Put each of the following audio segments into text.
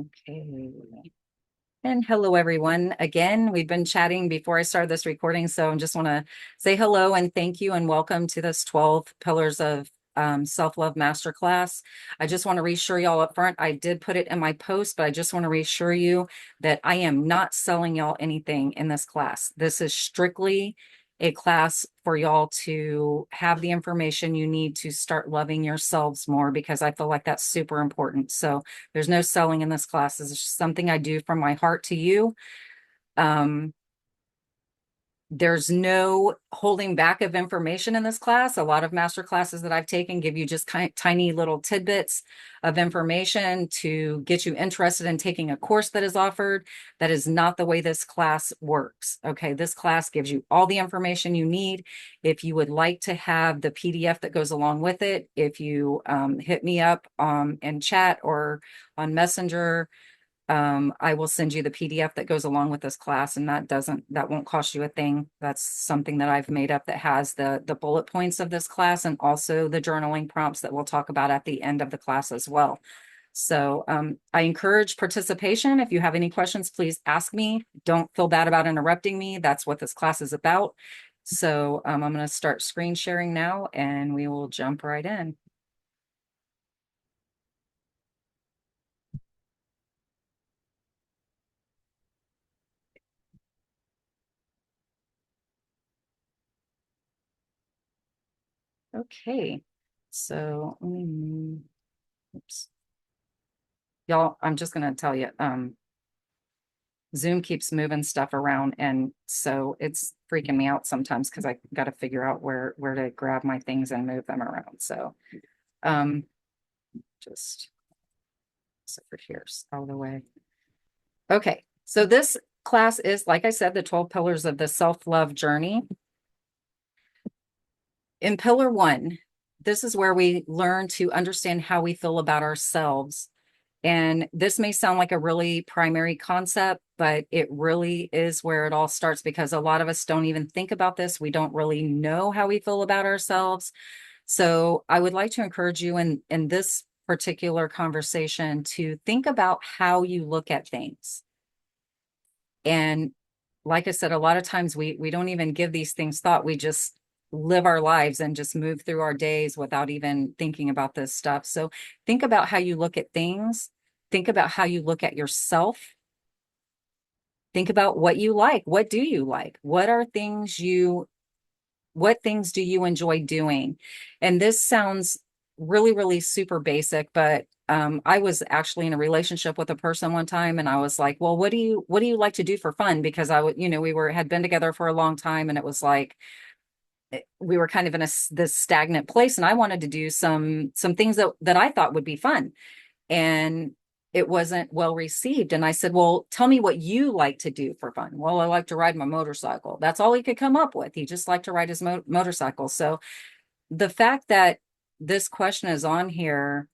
Okay. And hello, everyone. Again, we've been chatting before I started this recording, so I just want to say hello and thank you and welcome to this 12 Pillars of Self Love Masterclass. I just want to reassure y'all up front, I did put it in my post, but I just want to reassure you that I am not selling y'all anything in this class. This is strictly a class for y'all to have the information you need to start loving yourselves more because I feel like that's super important. So there's no selling in this class. This is just something I do from my heart to you. Um, there's no holding back of information in this class. A lot of master classes that I've taken give you just tiny little tidbits of information to get you interested in taking a course that is offered. That is not the way this class works. Okay, this class gives you all the information you need. If you would like to have the PDF that goes along with it, if you hit me up in chat or on Messenger, I will send you the PDF that goes along with this class, and that won't cost you a thing. That's something that I've made up that has the bullet points of this class and also the journaling prompts that we'll talk about at the end of the class as well. So I encourage participation. If you have any questions, please ask me. Don't feel bad about interrupting me. That's what this class is about. So I'm going to start screen sharing now, and we will jump right in. Okay, so oops. Y'all, I'm just going to tell you, Zoom keeps moving stuff around, and so it's freaking me out sometimes because I got to figure out where to grab my things and move them around. So, um, just over here's out of the way. Okay, so this class is, like I said, the 12 pillars of the self-love journey. In pillar one, this is where we learn to understand how we feel about ourselves. And this may sound like a really primary concept, but it really is where it all starts because a lot of us don't even think about this. We don't really know how we feel about ourselves. So I would like to encourage you in this particular conversation to think about how you look at things. And like I said, a lot of times we don't even give these things thought. We just live our lives and just move through our days without even thinking about this stuff. So think about how you look at things. Think about how you look at yourself. Think about what you like. What do you like? What things do you enjoy doing? And this sounds really, really super basic, but I was actually in a relationship with a person one time, and I was like, "Well, what do you like to do for fun?" Because I would, had been together for a long time, and it was like we were kind of in this stagnant place, and I wanted to do some things that I thought would be fun, and it wasn't well received. And I said, "Well, tell me what you like to do for fun." "Well, I like to ride my motorcycle." That's all he could come up with. He just liked to ride his motorcycle. So the fact that this question is on here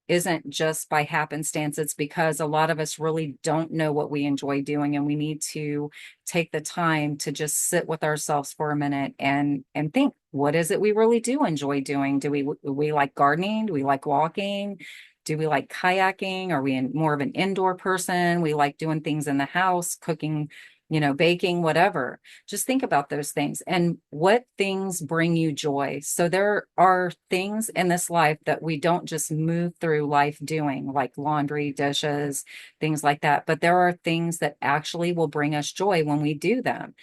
isn't just by happenstance. It's because a lot of us really don't know what we enjoy doing, and we need to take the time to just sit with ourselves for a minute and think, what is it we really do enjoy doing? Do we like gardening? Do we like walking? Do we like kayaking? Are we more of an indoor person? We like doing things in the house, cooking, baking, whatever. Just think about those things and what things bring you joy. So there are things in this life that we don't just move through life doing, like laundry, dishes, things like that. But there are things that actually will bring us joy when we do them.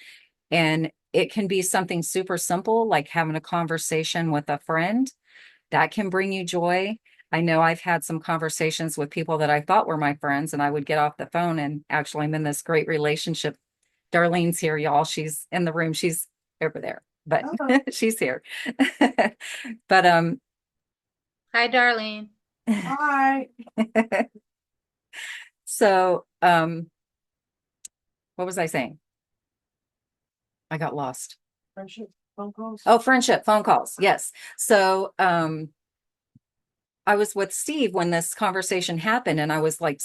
And it can be something super simple, like having a conversation with a friend that can bring you joy. I know I've had some conversations with people that I thought were my friends, and I would get off the phone, and actually I'm in this great relationship. Darlene's here, y'all. She's in the room. She's over there, but she's here. But Hi, Darlene. hi. So what was I saying? I got lost. Friendship phone calls. Oh, friendship phone calls. Yes. So I was with Steve when this conversation happened, and I was like,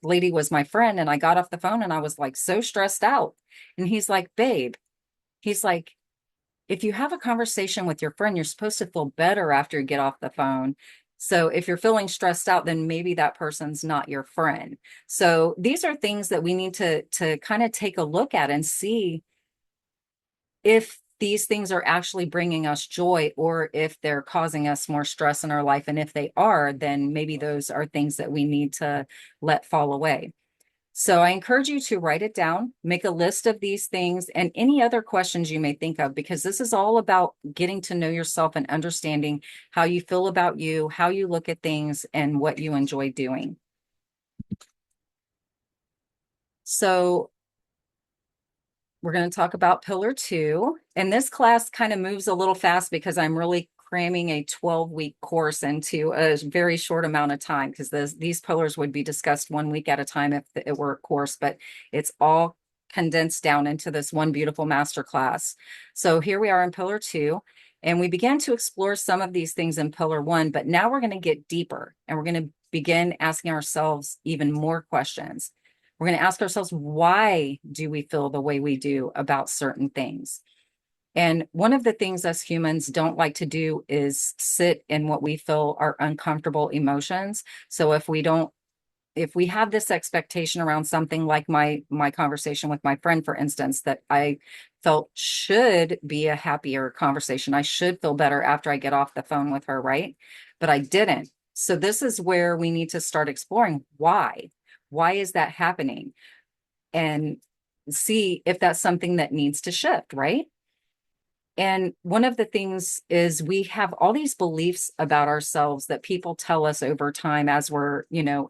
lady was my friend, and I got off the phone and I was like so stressed out. And he's like, babe, he's like, if you have a conversation with your friend, you're supposed to feel better after you get off the phone. So if you're feeling stressed out, then maybe that person's not your friend. So these are things that we need to kind of take a look at and see if these things are actually bringing us joy or if they're causing us more stress in our life. And if they are, then maybe those are things that we need to let fall away. So I encourage you to write it down, make a list of these things and any other questions you may think of, because this is all about getting to know yourself and understanding how you feel about you, how you look at things, and what you enjoy doing. So we're going to talk about pillar two. And this class kind of moves a little fast because I'm really cramming a 12-week course into a very short amount of time, because these pillars would be discussed 1 week at a time if it were a course, but it's all condensed down into this one beautiful master class. So here we are in pillar two, and we began to explore some of these things in pillar one, but now we're going to get deeper and we're going to begin asking ourselves even more questions. We're going to ask ourselves, why do we feel the way we do about certain things? And one of the things us humans don't like to do is sit in what we feel are uncomfortable emotions. So if we have this expectation around something like my conversation with my friend, for instance, that I felt should be a happier conversation, I should feel better after I get off the phone with her, right? But I didn't. So this is where we need to start exploring why. Why is that happening? And see if that's something that needs to shift, right? And one of the things is we have all these beliefs about ourselves that people tell us over time as we're,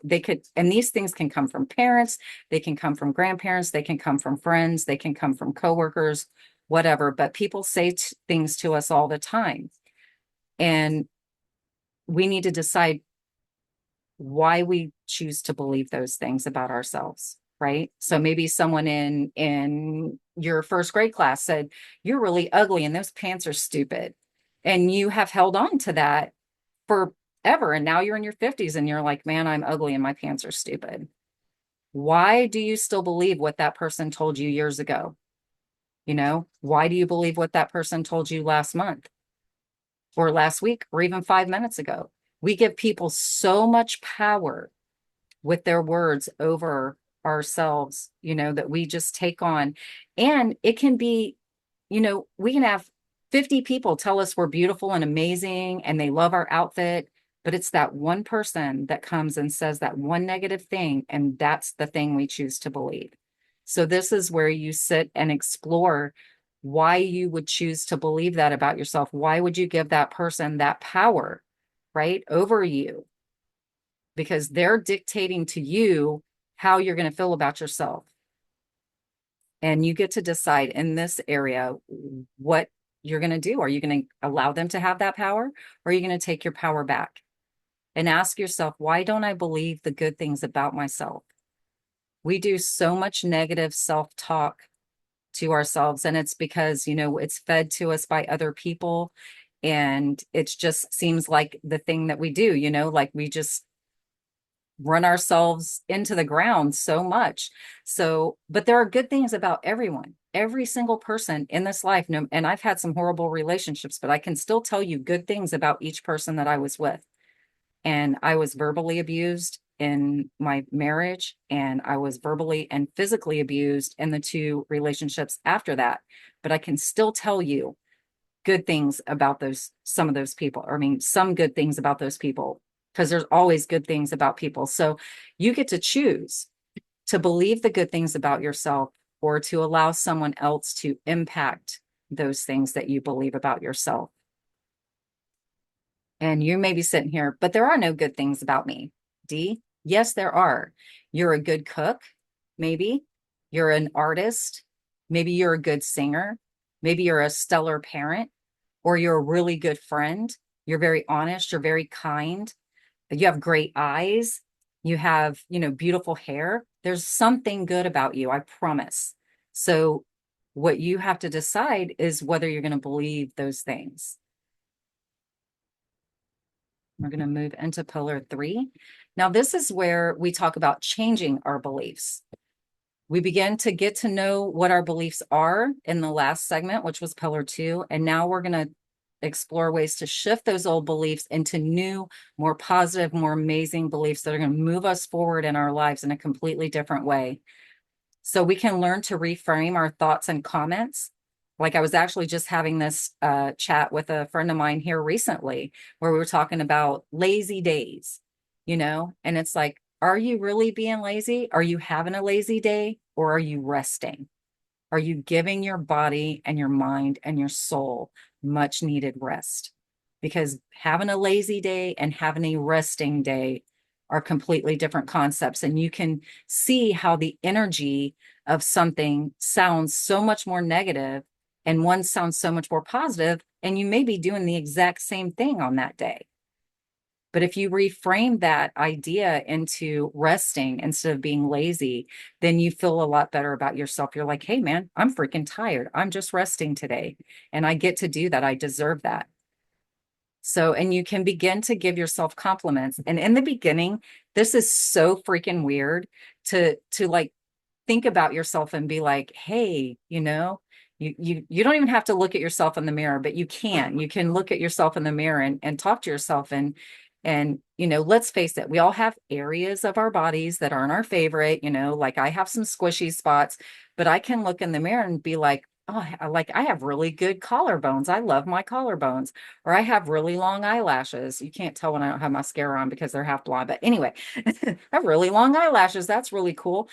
they could, and these things can come from parents, they can come from grandparents, they can come from friends, they can come from coworkers, whatever. But people say things to us all the time. And we need to decide why we choose to believe those things about ourselves, right? So maybe someone in your first grade class said you're really ugly and those pants are stupid, and you have held on to that forever, and now you're in your 50s and you're like, man, I'm ugly and my pants are stupid. Why do you still believe what that person told you years ago? Why do you believe what that person told you last month or last week or even 5 minutes ago? We give people so much power with their words over ourselves, that we just take on. And it can be, we can have 50 people tell us we're beautiful and amazing and they love our outfit, but it's that one person that comes and says that one negative thing, and that's the thing we choose to believe. So this is where you sit and explore why you would choose to believe that about yourself. Why would you give that person that power, right, over you? Because they're dictating to you how you're going to feel about yourself. And you get to decide in this area what you're going to do. Are you going to allow them to have that power, or are you going to take your power back? And ask yourself, why don't I believe the good things about myself? We do so much negative self-talk to ourselves, and it's because, it's fed to us by other people. And it just seems like the thing that we do, like we just run ourselves into the ground so much. So, but there are good things about everyone, every single person in this life. No, and I've had some horrible relationships, but I can still tell you good things about each person that I was with. And I was verbally abused in my marriage, and I was verbally and physically abused in the two relationships after that. But I can still tell you good things about some of those people. Or, I mean, some good things about those people, because there's always good things about people. So you get to choose to believe the good things about yourself or to allow someone else to impact those things that you believe about yourself. And you may be sitting here, but there are no good things about me. D, yes, there are. You're a good cook, maybe. You're an artist. Maybe you're a good singer. Maybe you're a stellar parent, or you're a really good friend. You're very honest. You're very kind. You have great eyes. You have, beautiful hair. There's something good about you, I promise. So what you have to decide is whether you're going to believe those things. We're going to move into pillar three. Now, this is where we talk about changing our beliefs. We begin to get to know what our beliefs are in the last segment, which was pillar two. And now we're going to explore ways to shift those old beliefs into new, more positive, more amazing beliefs that are going to move us forward in our lives in a completely different way. So we can learn to reframe our thoughts and comments. Like I was actually just having this chat with a friend of mine here recently where we were talking about lazy days, and it's like, are you really being lazy? Are you having a lazy day or are you resting? Are you giving your body and your mind and your soul much needed rest? Because having a lazy day and having a resting day are completely different concepts. And you can see how the energy of something sounds so much more negative and one sounds so much more positive, and you may be doing the exact same thing on that day. But if you reframe that idea into resting instead of being lazy, then you feel a lot better about yourself. You're like, hey, man, I'm freaking tired. I'm just resting today. And I get to do that. I deserve that. So, and you can begin to give yourself compliments. And in the beginning, this is so freaking weird to like think about yourself and be like, hey, you don't even have to look at yourself in the mirror, but you can look at yourself in the mirror and talk to yourself and let's face it, we all have areas of our bodies that aren't our favorite, like I have some squishy spots, but I can look in the mirror and be like, oh, like I have really good collarbones. I love my collarbones. Or I have really long eyelashes. You can't tell when I don't have mascara on because they're half blonde. But anyway, I have really long eyelashes. That's really cool.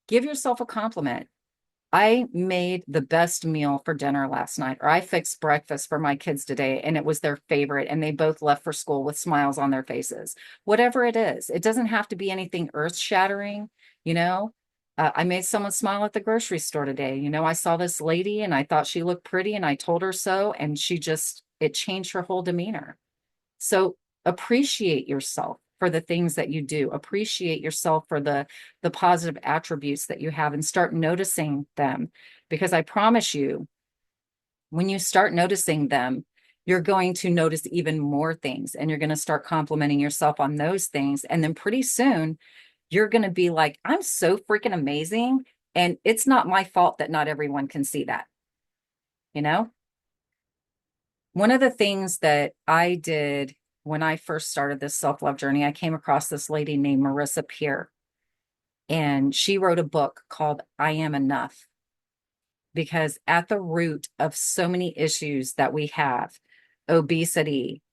Give yourself a compliment. I made the best meal for dinner last night, or I fixed breakfast for my kids today, and it was their favorite, and they both left for school with smiles on their faces. Whatever it is, it doesn't have to be anything earth shattering, you know. I made someone smile at the grocery store today. I saw this lady and I thought she looked pretty, and I told her so, and it changed her whole demeanor. So appreciate yourself for the things that you do. Appreciate yourself for the positive attributes that you have and start noticing them, because I promise you, when you start noticing them, you're going to notice even more things and you're going to start complimenting yourself on those things, and then pretty soon you're going to be like, I'm so freaking amazing, and it's not my fault that not everyone can see that, you know? One of the things that I did when I first started this self love journey, I came across this lady named Marissa Peer, and she wrote a book called I Am Enough. Because at the root of so many issues that we have, obesity,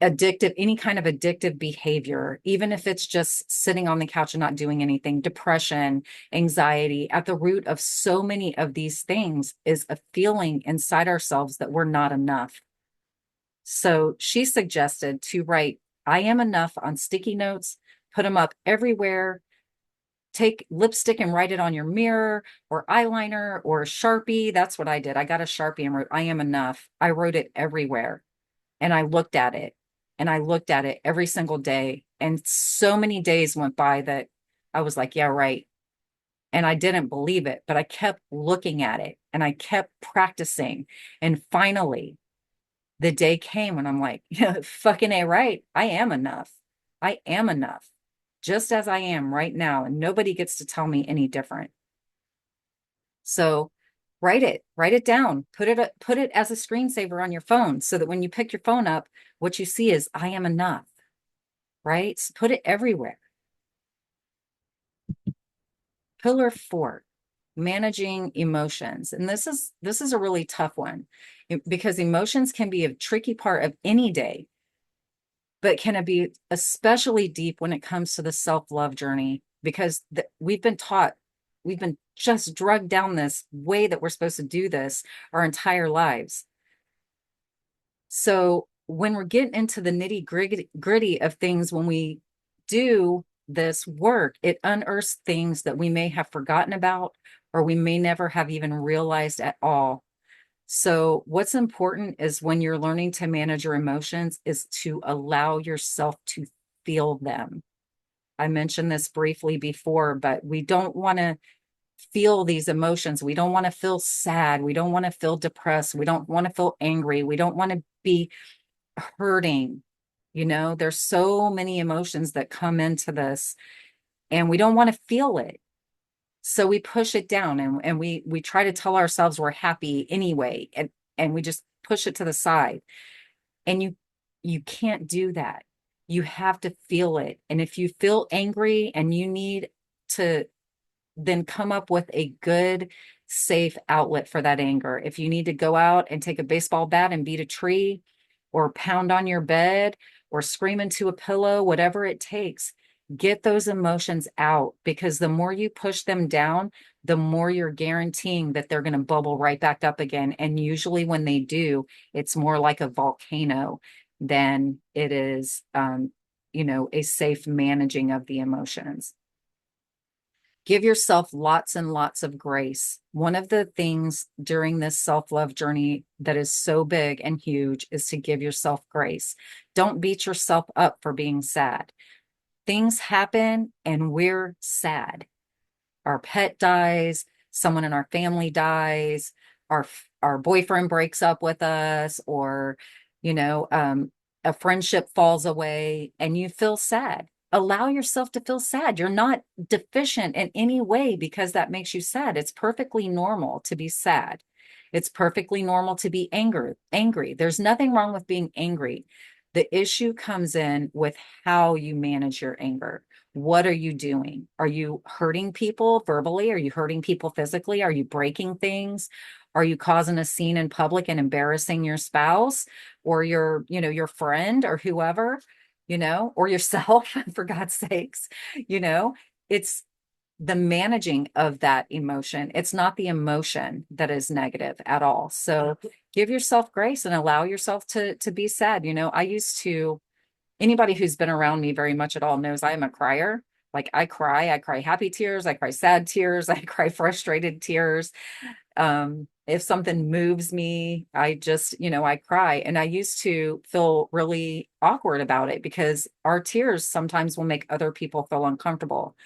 addictive, any kind of addictive behavior, even if it's just sitting on the couch and not doing anything, depression, anxiety, at the root of so many of these things is a feeling inside ourselves that we're not enough. So she suggested to write I am enough on sticky notes, put them up everywhere, take lipstick and write it on your mirror or eyeliner or Sharpie. That's what I did. I got a Sharpie and wrote I am enough. I wrote it everywhere, and I looked at it, and I looked at it every single day. And so many days went by that I was like, yeah, right. And I didn't believe it, but I kept looking at it and I kept practicing. And finally, the day came when I'm like, yeah, fucking A, right. I am enough. I am enough just as I am right now. And nobody gets to tell me any different. So write it down, put it as a screensaver on your phone so that when you pick your phone up, what you see is I am enough, right? So put it everywhere. Pillar 4, managing emotions. And this is a really tough one because emotions can be a tricky part of any day, but can it be especially deep when it comes to the self-love journey? Because we've been just drugged down this way that we're supposed to do this our entire lives. So when we're getting into the nitty gritty of things, when we do this work, it unearths things that we may have forgotten about or we may never have even realized at all. So what's important is when you're learning to manage your emotions is to allow yourself to feel them. I mentioned this briefly before, but we don't want to feel these emotions. We don't want to feel sad. We don't want to feel depressed. We don't want to feel angry. We don't want to be hurting. There's so many emotions that come into this and we don't want to feel it. So we push it down and we try to tell ourselves we're happy anyway. And we just push it to the side. And you can't do that. You have to feel it. And if you feel angry and you need to then come up with a good, safe outlet for that anger. If you need to go out and take a baseball bat and beat a tree or pound on your bed or scream into a pillow, whatever it takes, get those emotions out because the more you push them down, the more you're guaranteeing that they're going to bubble right back up again. And usually when they do, it's more like a volcano than it is, a safe managing of the emotions. Give yourself lots and lots of grace. One of the things during this self love journey that is so big and huge is to give yourself grace. Don't beat yourself up for being sad. Things happen and we're sad. Our pet dies, someone in our family dies, our our boyfriend breaks up with us, or you know, um, a friendship falls away, and you feel sad. Allow yourself to feel sad. You're not deficient in any way because that makes you sad. It's perfectly normal to be sad. It's perfectly normal to be angry. There's nothing wrong with being angry. The issue comes in with how you manage your anger. What are you doing? Are you hurting people verbally? Are you hurting people physically? Are you breaking things? Are you causing a scene in public and embarrassing your spouse or your friend or whoever, or yourself, for God's sakes? You know, it's the managing of that emotion. It's not the emotion that is negative at all. So give yourself grace and allow yourself to be sad. I used to anybody who's been around me very much at all knows I am a crier. Like I cry happy tears, I cry sad tears, I cry frustrated tears. If something moves me, I just, I cry. And I used to feel really awkward about it because our tears sometimes will make other people feel uncomfortable.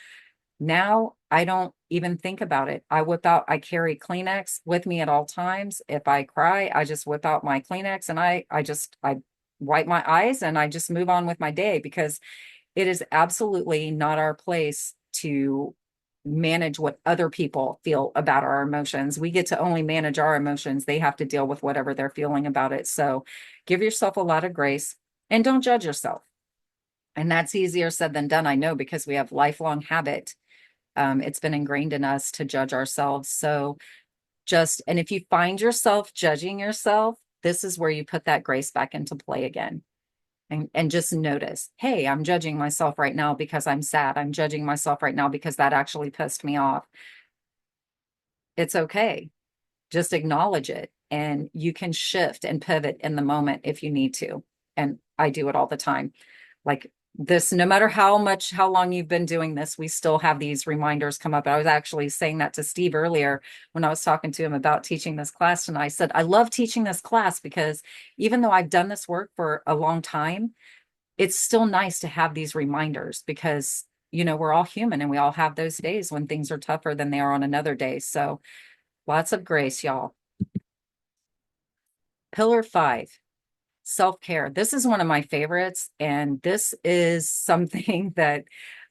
Now I don't even think about it. I carry Kleenex with me at all times. If I cry, I just whip out my Kleenex and I wipe my eyes and I just move on with my day because it is absolutely not our place to manage what other people feel about our emotions. We get to only manage our emotions. They have to deal with whatever they're feeling about it. So give yourself a lot of grace and don't judge yourself. And that's easier said than done, I know, because we have lifelong habit. It's been ingrained in us to judge ourselves. So and if you find yourself judging yourself, this is where you put that grace back into play again. And just notice, hey, I'm judging myself right now because I'm sad. I'm judging myself right now because that actually pissed me off. It's okay. Just acknowledge it. And you can shift and pivot in the moment if you need to. And I do it all the time. Like this, no matter how long you've been doing this, we still have these reminders come up. I was actually saying that to Steve earlier when I was talking to him about teaching this class. And I said, I love teaching this class because even though I've done this work for a long time, it's still nice to have these reminders because, we're all human and we all have those days when things are tougher than they are on another day. So lots of grace, y'all. Pillar 5. Self-care. This is one of my favorites. And this is something that,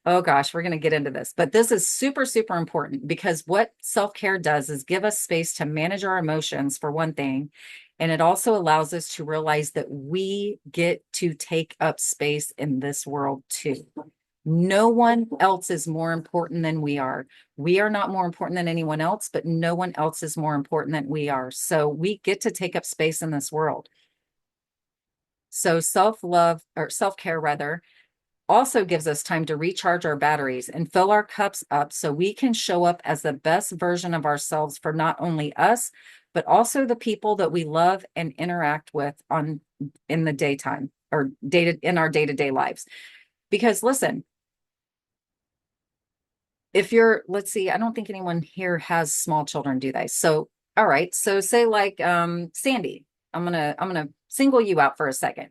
oh gosh, we're going to get into this. But this is super, super important because what self-care does is give us space to manage our emotions, for one thing. And it also allows us to realize that we get to take up space in this world too. No one else is more important than we are. We are not more important than anyone else, but no one else is more important than we are. So we get to take up space in this world. So self-love or self-care rather also gives us time to recharge our batteries and fill our cups up so we can show up as the best version of ourselves for not only us, but also the people that we love and interact with in the daytime or in our day-to-day lives. Because listen, let's see, I don't think anyone here has small children, do they? So, all right. So say like Sandy, I'm gonna single you out for a second.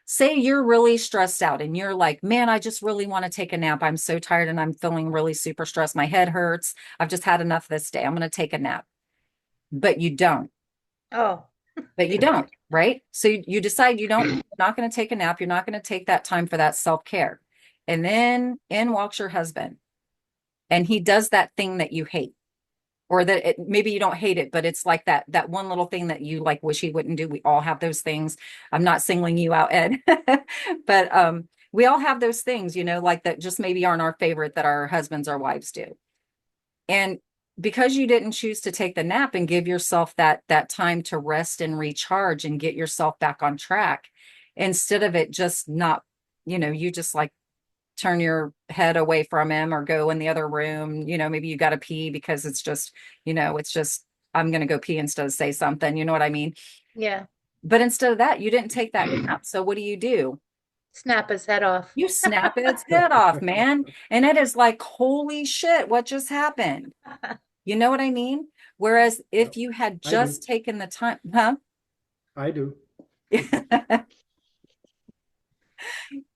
Say you're really stressed out and you're like, man, I just really want to take a nap. I'm so tired and I'm feeling really super stressed. My head hurts. I've just had enough this day. I'm gonna take a nap. But you don't. Oh, But you don't, right? So you decide you're not going to take a nap. You're not going to take that time for that self-care. And then in walks your husband and he does that thing that you hate. or that maybe you don't hate it, but it's like that one little thing that you like wish he wouldn't do. We all have those things. I'm not singling you out, Ed, but we all have those things, like that just maybe aren't our favorite that our husbands or wives do. And because you didn't choose to take the nap and give yourself that time to rest and recharge and get yourself back on track, instead of it just not, you just like turn your head away from him or go in the other room, maybe you got to pee because it's just I'm going to go pee instead of say something, you know what I mean? Yeah. But instead of that, you didn't take that nap. So what do? Snap his head off. You snap its head off, man. And it is like, holy shit, what just happened? You know what I mean? Whereas if Yep, you had I do. just taken the time, huh? I do.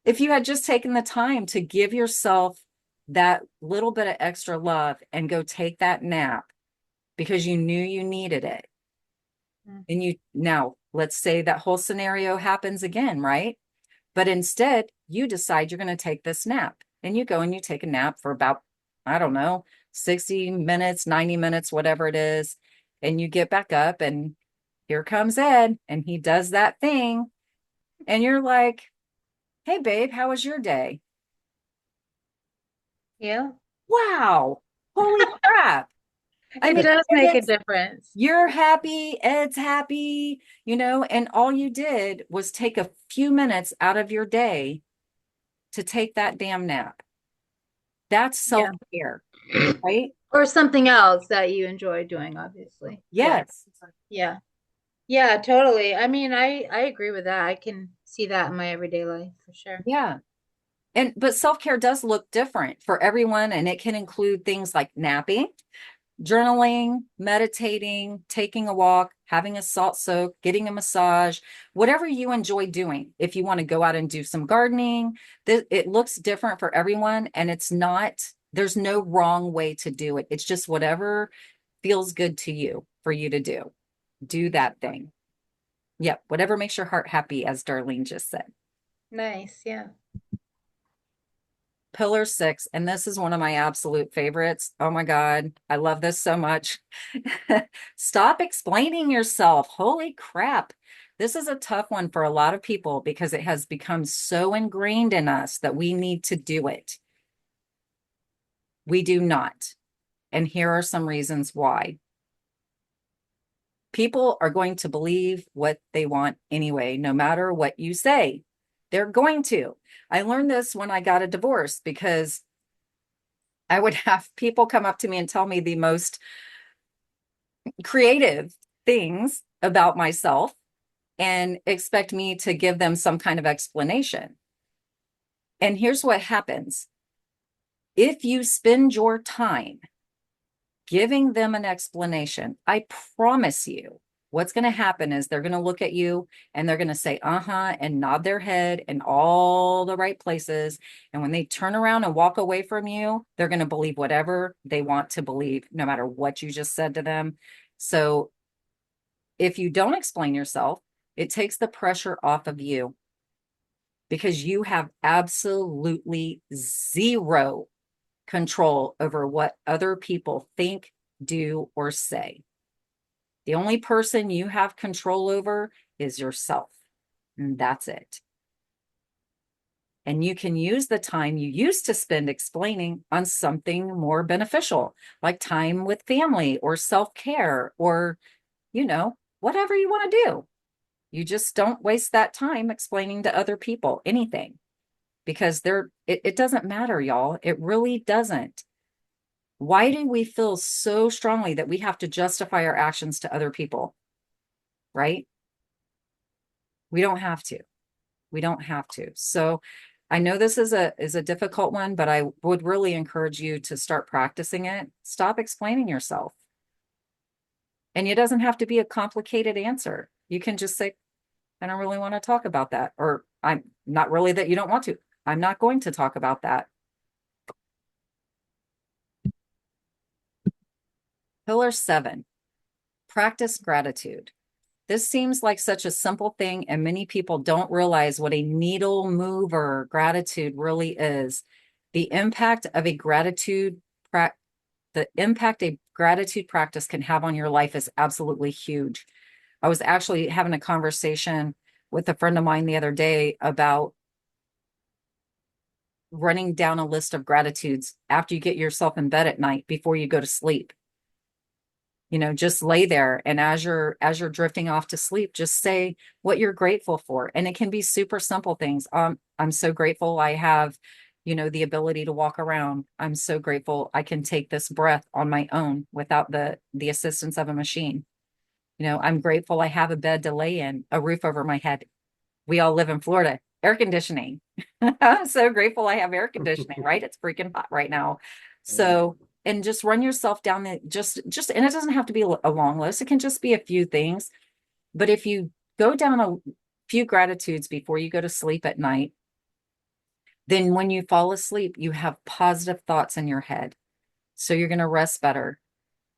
If you had just taken the time to give yourself that little bit of extra love and go take that nap because you knew you needed it. Mm. And now let's say that whole scenario happens again, right? But instead, you decide you're going to take this nap and you go and you take a nap for about, I don't know, 60 minutes, 90 minutes, whatever it is. And you get back up and here comes Ed and he does that thing. And you're like, hey, babe, how was your day? Yeah. Wow. Holy crap. I It mean, does and make a it's, difference. you're happy, Ed's happy, and all you did was take a few minutes out of your day to take that damn nap. That's Yeah. self-care, right? Or something else that you enjoy doing, obviously. Yeah. Yes. Yeah. Yeah, totally. I mean, I agree with that. I can see that in my everyday life for sure. Yeah. But self-care does look different for everyone, and it can include things like napping, journaling, meditating, taking a walk, having a salt soak, getting a massage, whatever you enjoy doing. If you want to go out and do some gardening, it looks different for everyone, and there's no wrong way to do it. It's just whatever feels good to you for you to do. Do that thing. Yep, whatever makes your heart happy, as Darlene just said. Nice. Yeah. Pillar 6, and this is one of my absolute favorites. Oh my God, I love this so much. Stop explaining yourself. Holy crap. This is a tough one for a lot of people because it has become so ingrained in us that we need to do it. We do not. And here are some reasons why. People are going to believe what they want anyway, no matter what you say. They're going to. I learned this when I got a divorce because I would have people come up to me and tell me the most creative things about myself and expect me to give them some kind of explanation. And here's what happens. If you spend your time giving them an explanation, I promise you, what's going to happen is they're going to look at you and they're going to say, uh-huh, and nod their head in all the right places. And when they turn around and walk away from you, they're going to believe whatever they want to believe, no matter what you just said to them. So if you don't explain yourself, it takes the pressure off of you because you have absolutely zero control over what other people think, do, or say. The only person you have control over is yourself. And that's it. And you can use the time you used to spend explaining on something more beneficial, like time with family or self-care or, whatever you want to do. You just don't waste that time explaining to other people anything because it doesn't matter, y'all. It really doesn't. Why do we feel so strongly that we have to justify our actions to other people? Right? We don't have to. We don't have to. So I know this is a difficult one, but I would really encourage you to start practicing it. Stop explaining yourself. And it doesn't have to be a complicated answer. You can just say, I don't really want to talk about that. Or I'm not really that you don't want to. I'm not going to talk about that. Pillar 7, practice gratitude. This seems like such a simple thing, and many people don't realize what a needle mover gratitude really is. The impact of a gratitude the impact a gratitude practice can have on your life is absolutely huge. I was actually having a conversation with a friend of mine the other day about running down a list of gratitudes after you get yourself in bed at night before you go to sleep. Just lay there, and as you're drifting off to sleep, just say what you're grateful for. And it can be super simple things. I'm so grateful I have, the ability to walk around. I'm so grateful I can take this breath on my own without the assistance of a machine. I'm grateful I have a bed to lay in, a roof over my head. We all live in Florida, air conditioning. I'm so grateful I have air conditioning, right? It's freaking hot right now. So, and just run yourself down and it doesn't have to be a long list. It can just be a few things. But if you go down a few gratitudes before you go to sleep at night, then when you fall asleep, you have positive thoughts in your head. So you're going to rest better.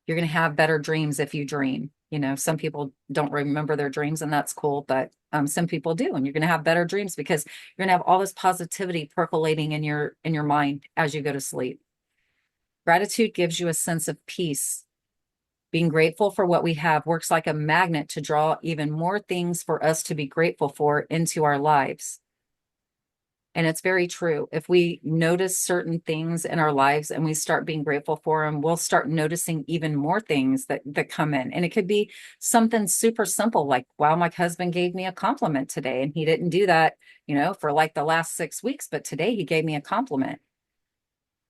You're going to have better dreams if you dream. Some people don't remember their dreams, and that's cool, but some people do. And you're going to have better dreams because you're going to have all this positivity percolating in your mind as you go to sleep. Gratitude gives you a sense of peace. Being grateful for what we have works like a magnet to draw even more things for us to be grateful for into our lives. And it's very true. If we notice certain things in our lives and we start being grateful for them, we'll start noticing even more things that come in. And it could be something super simple like, wow, my husband gave me a compliment today. And he didn't do that, for like the last 6 weeks, but today he gave me a compliment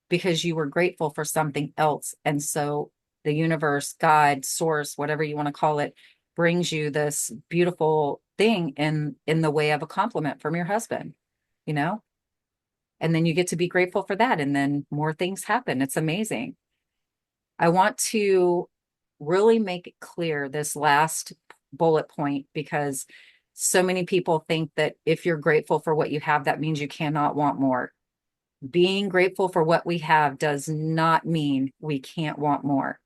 because you were grateful for something else. And so the universe, God, source, whatever you want to call it, brings you this beautiful thing in the way of a compliment from your husband, you know? And then you get to be grateful for that. And then more things happen. It's amazing. I want to really make it clear this last bullet point because so many people think that if you're grateful for what you have, that means you cannot want more. Being grateful for what we have does not mean we can't want more,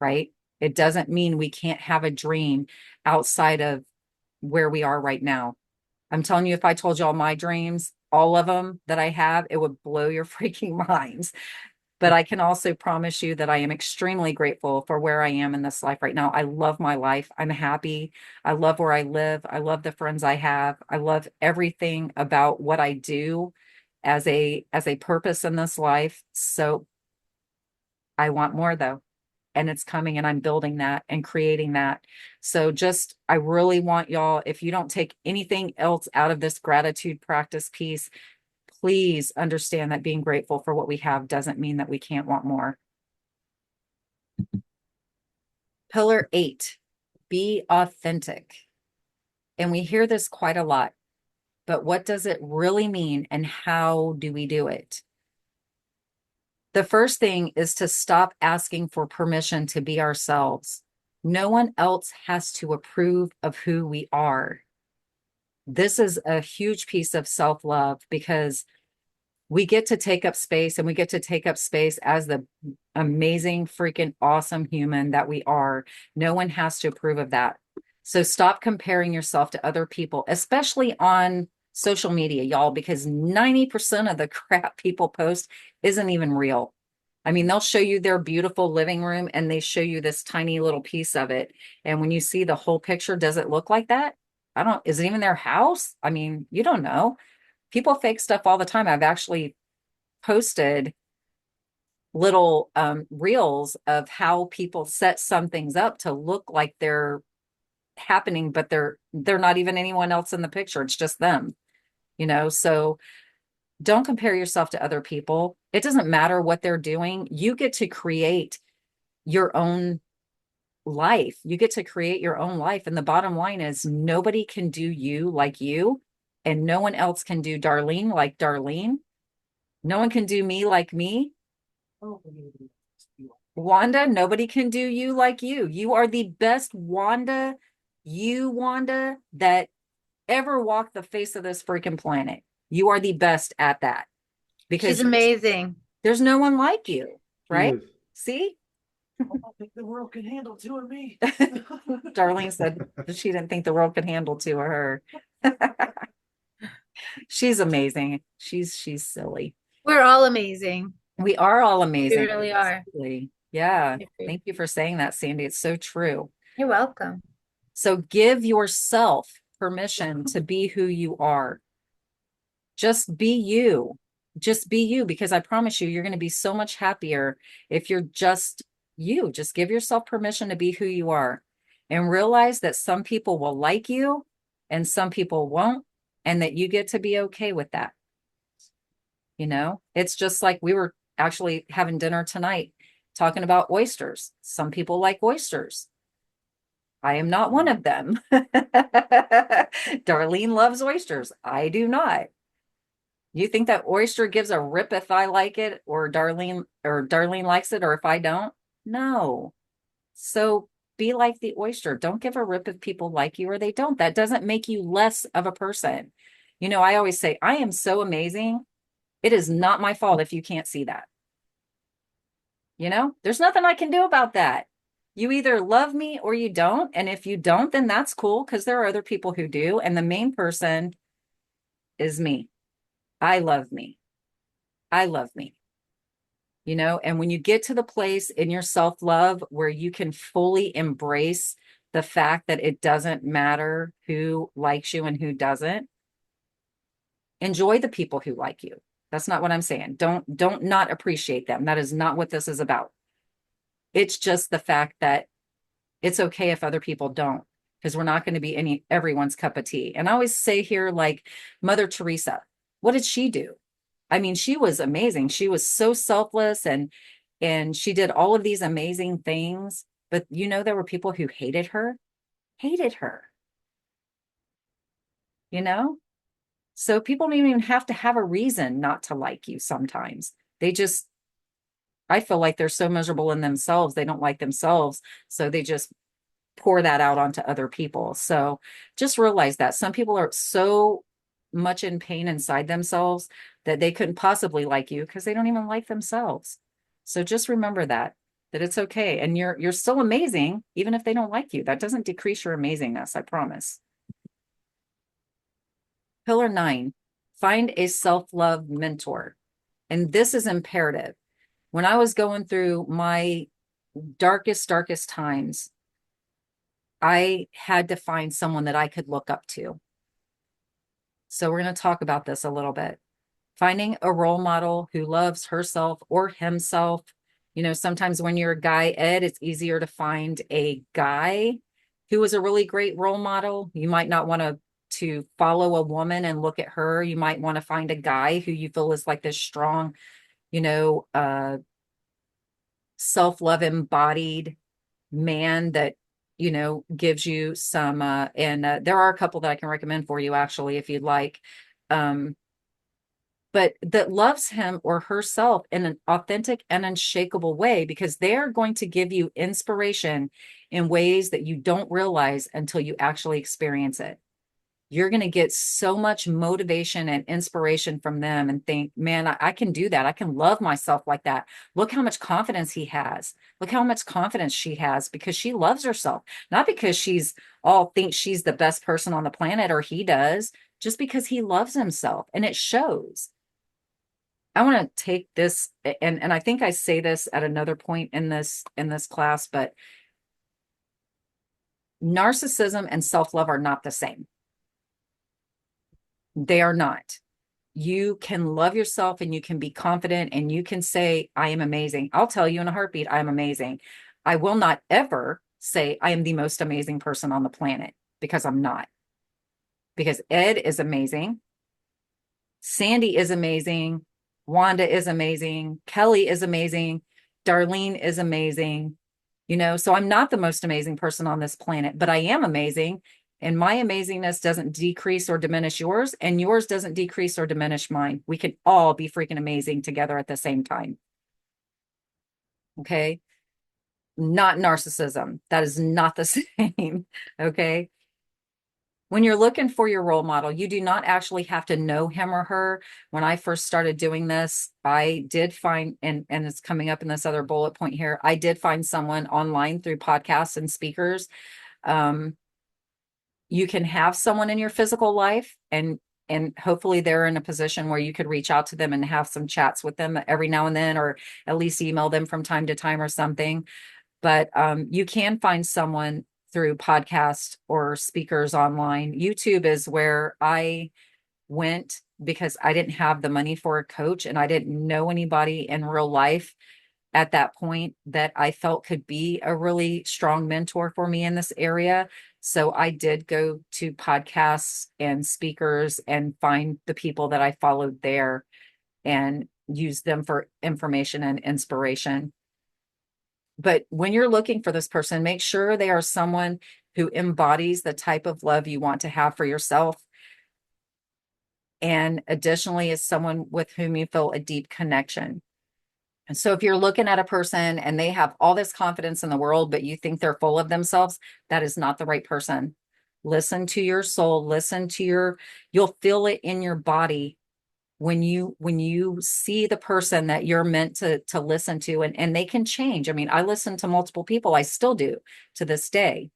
right? It doesn't mean we can't have a dream outside of where we are right now. I'm telling you, if I told you all my dreams, all of them that I have, it would blow your freaking minds. But I can also promise you that I am extremely grateful for where I am in this life right now. I love my life. I'm happy. I love where I live. I love the friends I have. I love everything about what I do as a purpose in this life. So I want more though. And it's coming and I'm building that and creating that. So just, I really want y'all, if you don't take anything else out of this gratitude practice piece, please understand that being grateful for what we have doesn't mean that we can't want more. Pillar 8, be authentic. And we hear this quite a lot, but what does it really mean and how do we do it? The first thing is to stop asking for permission to be ourselves. No one else has to approve of who we are. This is a huge piece of self-love because we get to take up space and we get to take up space as the amazing, freaking awesome human that we are. No one has to approve of that. So stop comparing yourself to other people, especially on social media, y'all, because 90% of the crap people post isn't even real. I mean, they'll show you their beautiful living room and they show you this tiny little piece of it. And when you see the whole picture, does it look like that? Is it even their house? I mean, you don't know. People fake stuff all the time. I've actually posted little reels of how people set some things up to look like they're happening, but they're not even anyone else in the picture. It's just them. So don't compare yourself to other people. It doesn't matter what they're doing. You get to create your own life. You get to create your own life. And the bottom line is nobody can do you like you, and no one else can do Darlene like Darlene. No one can do me like me. Wanda, nobody can do you like you. You are the best Wanda, that ever walked the face of this freaking planet. You are the best at that She's because amazing. there's no one like you, She right? is. See? I don't think the world can handle two of me. Darlene said she didn't think the world could handle two of her. She's amazing. She's silly. We're all amazing. We are all We amazing. really are. Absolutely. Yeah. I agree. Thank you for saying that, Sandy. It's so true. You're welcome. So give yourself permission to be who you are. Just be you. Just be you, because I promise you, you're going to be so much happier if you're just you. Just give yourself permission to be who you are and realize that some people will like you and some people won't, and that you get to be okay with that. It's just like we were actually having dinner tonight talking about oysters. Some people like oysters. I am not one of them. Darlene loves oysters. I do not. You think that oyster gives a rip if I like it or Darlene likes it or if I don't? No. So be like the oyster. Don't give a rip if people like you or they don't. That doesn't make you less of a person. I always say, I am so amazing. It is not my fault if you can't see that. There's nothing I can do about that. You either love me or you don't. And if you don't, then that's cool because there are other people who do. And the main person is me. I love me. I love me. And when you get to the place in your self love where you can fully embrace the fact that it doesn't matter who likes you and who doesn't, enjoy the people who like you. That's not what I'm saying. Don't not appreciate them. That is not what this is about. It's just the fact that it's okay if other people don't, because we're not going to be everyone's cup of tea. And I always say here, like Mother Teresa, what did she do? I mean, she was amazing. She was so selfless and she did all of these amazing things. But there were people who hated her, you know? So people don't even have to have a reason not to like you sometimes. They just, I feel like they're so miserable in themselves. They don't like themselves. So they just pour that out onto other people. So just realize that some people are so much in pain inside themselves that they couldn't possibly like you because they don't even like themselves. So just remember that it's okay. And you're still amazing, even if they don't like you. That doesn't decrease your amazingness, I promise. Pillar 9, find a self-love mentor. And this is imperative. When I was going through my darkest times, I had to find someone that I could look up to. So we're going to talk about this a little bit. Finding a role model who loves herself or himself. Sometimes when you're a guy, Ed, it's easier to find a guy who is a really great role model. You might not want to follow a woman and look at her. You might want to find a guy who you feel is like this strong, you know, uh, self-love embodied man that gives you some and there are a couple that I can recommend for you actually if you'd like, um but that loves him or herself in an authentic and unshakable way, because they're going to give you inspiration in ways that you don't realize until you actually experience it. You're going to get so much motivation and inspiration from them and think, man, I can do that. I can love myself like that. Look how much confidence he has. Look how much confidence she has because she loves herself, not because she's all thinks she's the best person on the planet or he does, just because he loves himself and it shows. I want to take this and I think I say this at another point in this class, but narcissism and self-love are not the same. They are not. You can love yourself and you can be confident and you can say, I am amazing. I'll tell you in a heartbeat, I am amazing. I will not ever say I am the most amazing person on the planet because I'm not. Because Ed is amazing. Sandy is amazing. Wanda is amazing. Kelly is amazing. Darlene is amazing. So I'm not the most amazing person on this planet, but I am amazing. And my amazingness doesn't decrease or diminish yours, and yours doesn't decrease or diminish mine. We can all be freaking amazing together at the same time. Okay. Not narcissism. That is not the same. Okay. When you're looking for your role model, you do not actually have to know him or her. When I first started doing this, I did find, and it's coming up in this other bullet point here, I did find someone online through podcasts and speakers. You can have someone in your physical life and and hopefully they're in a position where you could reach out to them and have some chats with them every now and then, or at least email them from time to time or something. But you can find someone through podcasts or speakers online. YouTube is where I went because I didn't have the money for a coach and I didn't know anybody in real life at that point that I felt could be a really strong mentor for me in this area. So I did go to podcasts and speakers and find the people that I followed there and use them for information and inspiration. But when you're looking for this person, make sure they are someone who embodies the type of love you want to have for yourself. And additionally, is someone with whom you feel a deep connection. And so if you're looking at a person and they have all this confidence in the world, but you think they're full of themselves, that is not the right person. Listen to your soul, you'll feel it in your body when you see the person that you're meant to listen to, and they can change. I mean, I listen to multiple people, I still do to this day,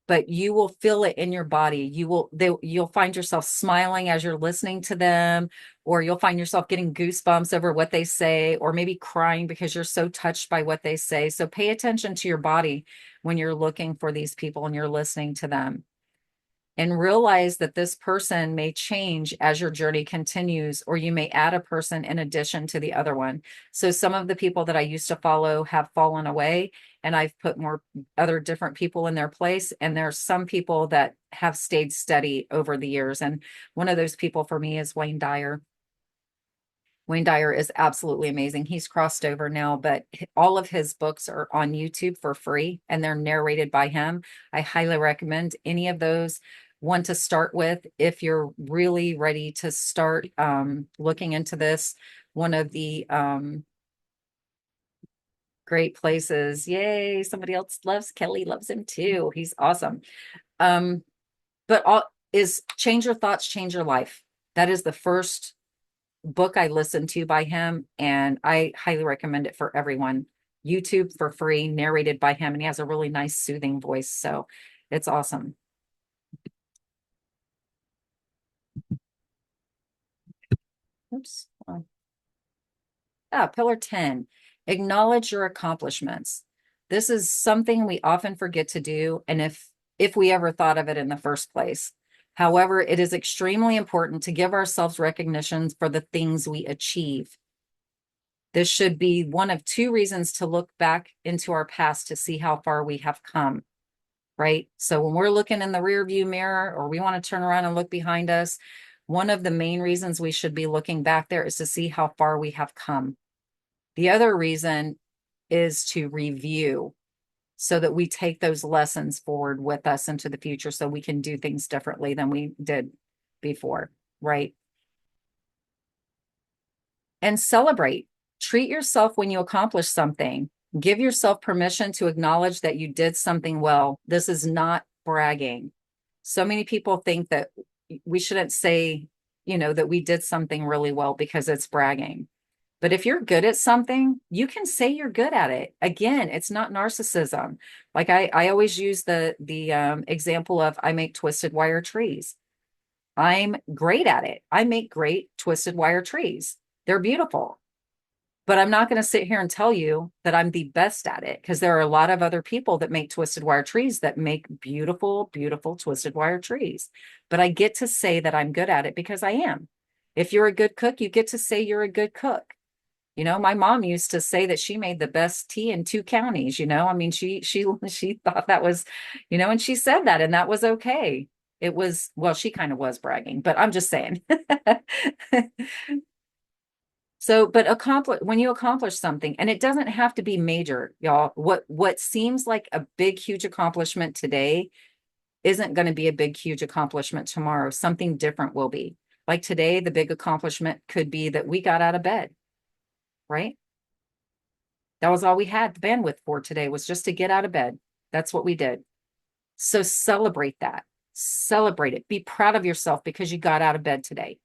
but you will feel it in your body. You'll find yourself smiling as you're listening to them, or you'll find yourself getting goosebumps over what they say, or maybe crying because you're so touched by what they say. So pay attention to your body when you're looking for these people and you're listening to them, and realize that this person may change as your journey continues, or you may add a person in addition to the other one. So some of the people that I used to follow have fallen away, and I've put more other different people in their place. And there's some people that have stayed steady over the years. And one of those people for me is Wayne Dyer. Wayne Dyer is absolutely amazing. He's crossed over now, but all of his books are on YouTube for free and they're narrated by him. I highly recommend any of those. One to start with if you're really ready to start looking into this. One of the great places. Yay, somebody else loves Kelly, loves him too. He's awesome. Um, but all is Change Your Thoughts, Change Your Life. That is the first book I listened to by him, and I highly recommend it for everyone. YouTube for free, narrated by him, and he has a really nice, soothing voice. So it's awesome. Oops. Pillar 10, acknowledge your accomplishments. This is something we often forget to do, and if we ever thought of it in the first place. However, it is extremely important to give ourselves recognition for the things we achieve. This should be one of two reasons to look back into our past to see how far we have come, right? So when we're looking in the rear view mirror, or we want to turn around and look behind us, one of the main reasons we should be looking back there is to see how far we have come. The other reason is to review so that we take those lessons forward with us into the future so we can do things differently than we did before, right? And celebrate. Treat yourself when you accomplish something. Give yourself permission to acknowledge that you did something well. This is not bragging. So many people think that we shouldn't say, that we did something really well because it's bragging. But if you're good at something, you can say you're good at it. Again, it's not narcissism. Like I always use the example of I make twisted wire trees. I'm great at it. I make great twisted wire trees. They're beautiful. But I'm not going to sit here and tell you that I'm the best at it, because there are a lot of other people that make twisted wire trees that make beautiful, beautiful twisted wire trees. But I get to say that I'm good at it because I am. If you're a good cook, you get to say you're a good cook. My mom used to say that she made the best tea in 2 counties. I mean, she thought that was, and she said that, and that was okay. It was, well, she kind of was bragging, but I'm just saying. So, but when you accomplish something, and it doesn't have to be major, y'all. What seems like a big, huge accomplishment today isn't going to be a big, huge accomplishment tomorrow. Something different will be. Like today, the big accomplishment could be that we got out of bed, right? That was all we had the bandwidth for today, was just to get out of bed. That's what we did. So celebrate that. Celebrate it. Be proud of yourself because you got out of bed today,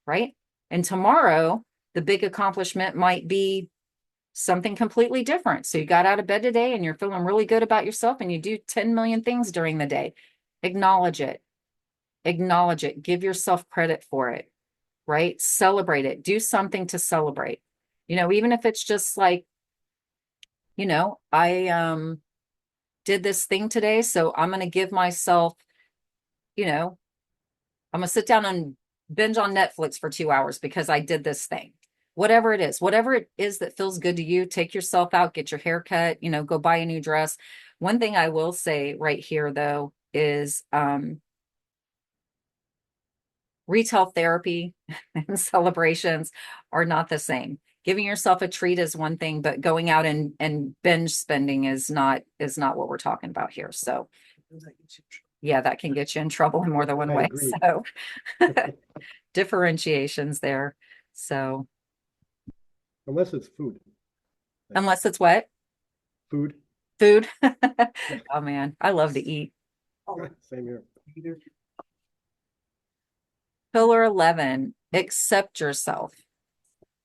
right? And tomorrow, the big accomplishment might be something completely different. So you got out of bed today and you're feeling really good about yourself, and you do 10 million things during the day. Acknowledge it. acknowledge it, give yourself credit for it, right? Celebrate it, do something to celebrate. Even if it's just like, I did this thing today, so I'm going to give myself, you know, I'm going to sit down and binge on Netflix for 2 hours because I did this thing. Whatever it is that feels good to you, take yourself out, get your hair cut, go buy a new dress. One thing I will say right here, though, is retail therapy and celebrations are not the same. Giving yourself a treat is one thing, but going out and binge spending is not what we're talking about here. So yeah, that can get you in trouble in more than one I way. agree. So differentiations there. So Unless it's food. unless it's what? Food. Food. Oh man, I love to eat. Same here. Pillar 11, accept yourself.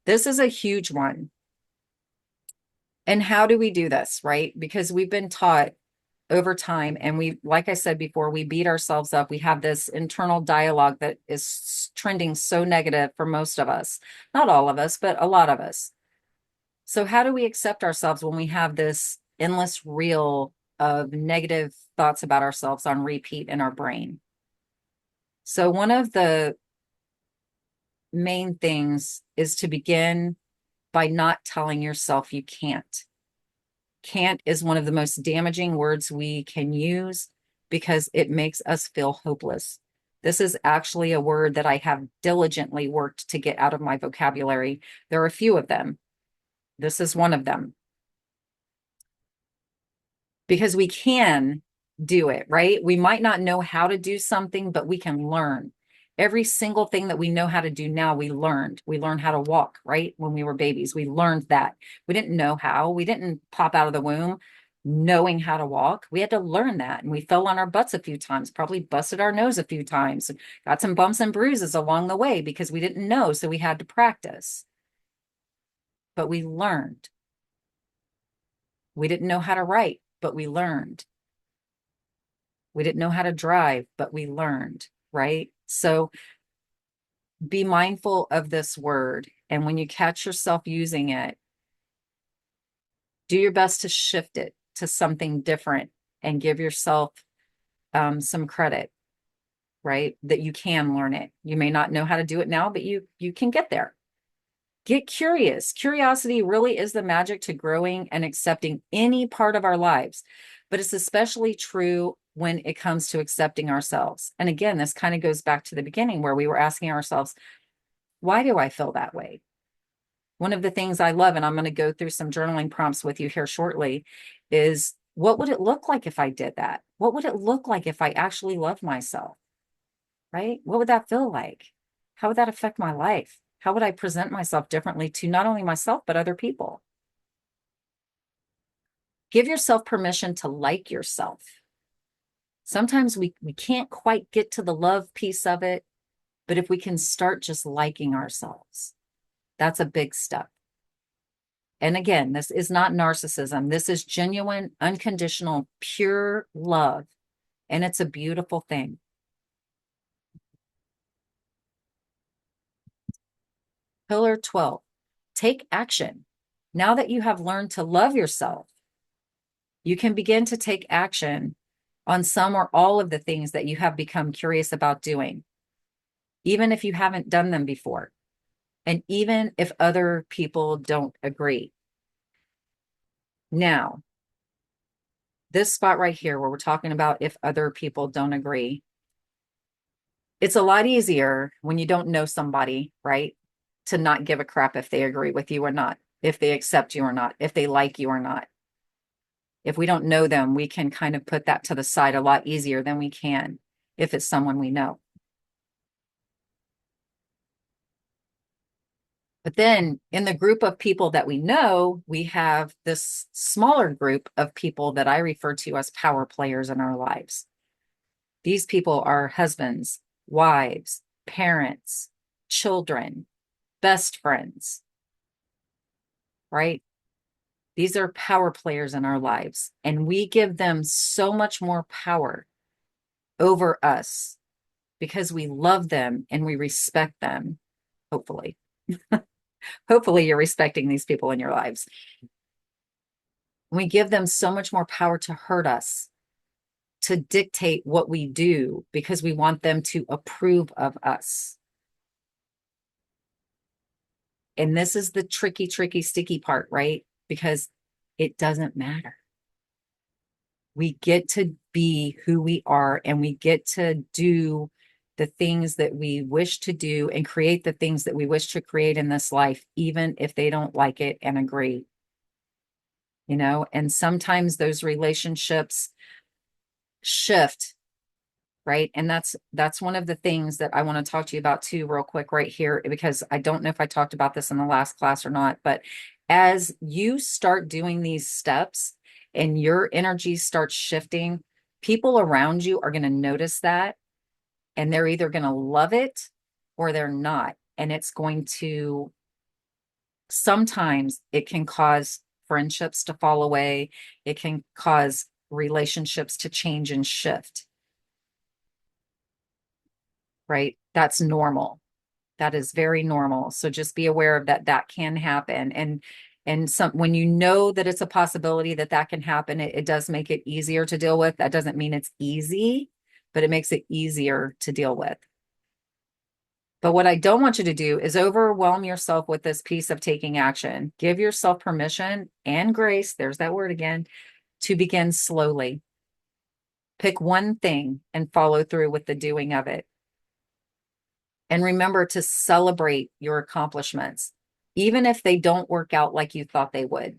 This is a huge one. And how do we do this, right? Because we've been taught over time, and like I said before, we beat ourselves up. We have this internal dialogue that is trending so negative for most of us. Not all of us, but a lot of us. So how do we accept ourselves when we have this endless reel of negative thoughts about ourselves on repeat in our brain? So one of the main things is to begin by not telling yourself you can't. Can't is one of the most damaging words we can use because it makes us feel hopeless. This is actually a word that I have diligently worked to get out of my vocabulary. There are a few of them. This is one of them. Because we can do it, right? We might not know how to do something, but we can learn. Every single thing that we know how to do now, we learned. We learned how to walk, right? When we were babies, we learned that. We didn't know how. We didn't pop out of the womb knowing how to walk. We had to learn that. And we fell on our butts a few times, probably busted our nose a few times, got some bumps and bruises along the way because we didn't know. So we had to practice. But we learned. We didn't know how to write, but we learned. We didn't know how to drive, but we learned, right? So be mindful of this word. And when you catch yourself using it, do your best to shift it to something different and give yourself some credit, right? That you can learn it. You may not know how to do it now, but you can get there. Get curious. Curiosity really is the magic to growing and accepting any part of our lives, but it's especially true when it comes to accepting ourselves. And again, this kind of goes back to the beginning where we were asking ourselves, why do I feel that way? One of the things I love, and I'm going to go through some journaling prompts with you here shortly, is what would it look like if I did that? What would it look like if I actually loved myself? Right? What would that feel like? How would that affect my life? How would I present myself differently to not only myself, but other people? Give yourself permission to like yourself. Sometimes we can't quite get to the love piece of it, but if we can start just liking ourselves, that's a big step. And again, this is not narcissism. This is genuine, unconditional, pure love. And it's a beautiful thing. Pillar 12, take action. Now that you have learned to love yourself, you can begin to take action on some or all of the things that you have become curious about doing, even if you haven't done them before, and even if other people don't agree. Now, this spot right here where we're talking about if other people don't agree, it's a lot easier when you don't know somebody, right? To not give a crap if they agree with you or not, if they accept you or not, if they like you or not. If we don't know them, we can kind of put that to the side a lot easier than we can if it's someone we know. But then in the group of people that we know, we have this smaller group of people that I refer to as power players in our lives. These people are husbands, wives, parents, children, best friends, right? These are power players in our lives, and we give them so much more power over us because we love them and we respect them. Hopefully, hopefully you're respecting these people in your lives. We give them so much more power to hurt us, to dictate what we do because we want them to approve of us. And this is the tricky, tricky, sticky part, right? Because it doesn't matter. We get to be who we are, and we get to do the things that we wish to do and create the things that we wish to create in this life, even if they don't like it and agree. You know, and sometimes those relationships shift, right? And that's one of the things that I want to talk to you about too, real quick, right here, because I don't know if I talked about this in the last class or not, but as you start doing these steps and your energy starts shifting, people around you are going to notice that, and they're either going to love it or they're not. And it's going to, sometimes it can cause friendships to fall away. It can cause relationships to change and shift, right? That's normal. That is very normal. So just be aware of that. That can happen. And some, when you know that it's a possibility that that can happen, it does make it easier to deal with. That doesn't mean it's easy, but it makes it easier to deal with. But what I don't want you to do is overwhelm yourself with this piece of taking action. Give yourself permission and grace, there's that word again, to begin slowly. Pick one thing and follow through with the doing of it. And remember to celebrate your accomplishments, even if they don't work out like you thought they would.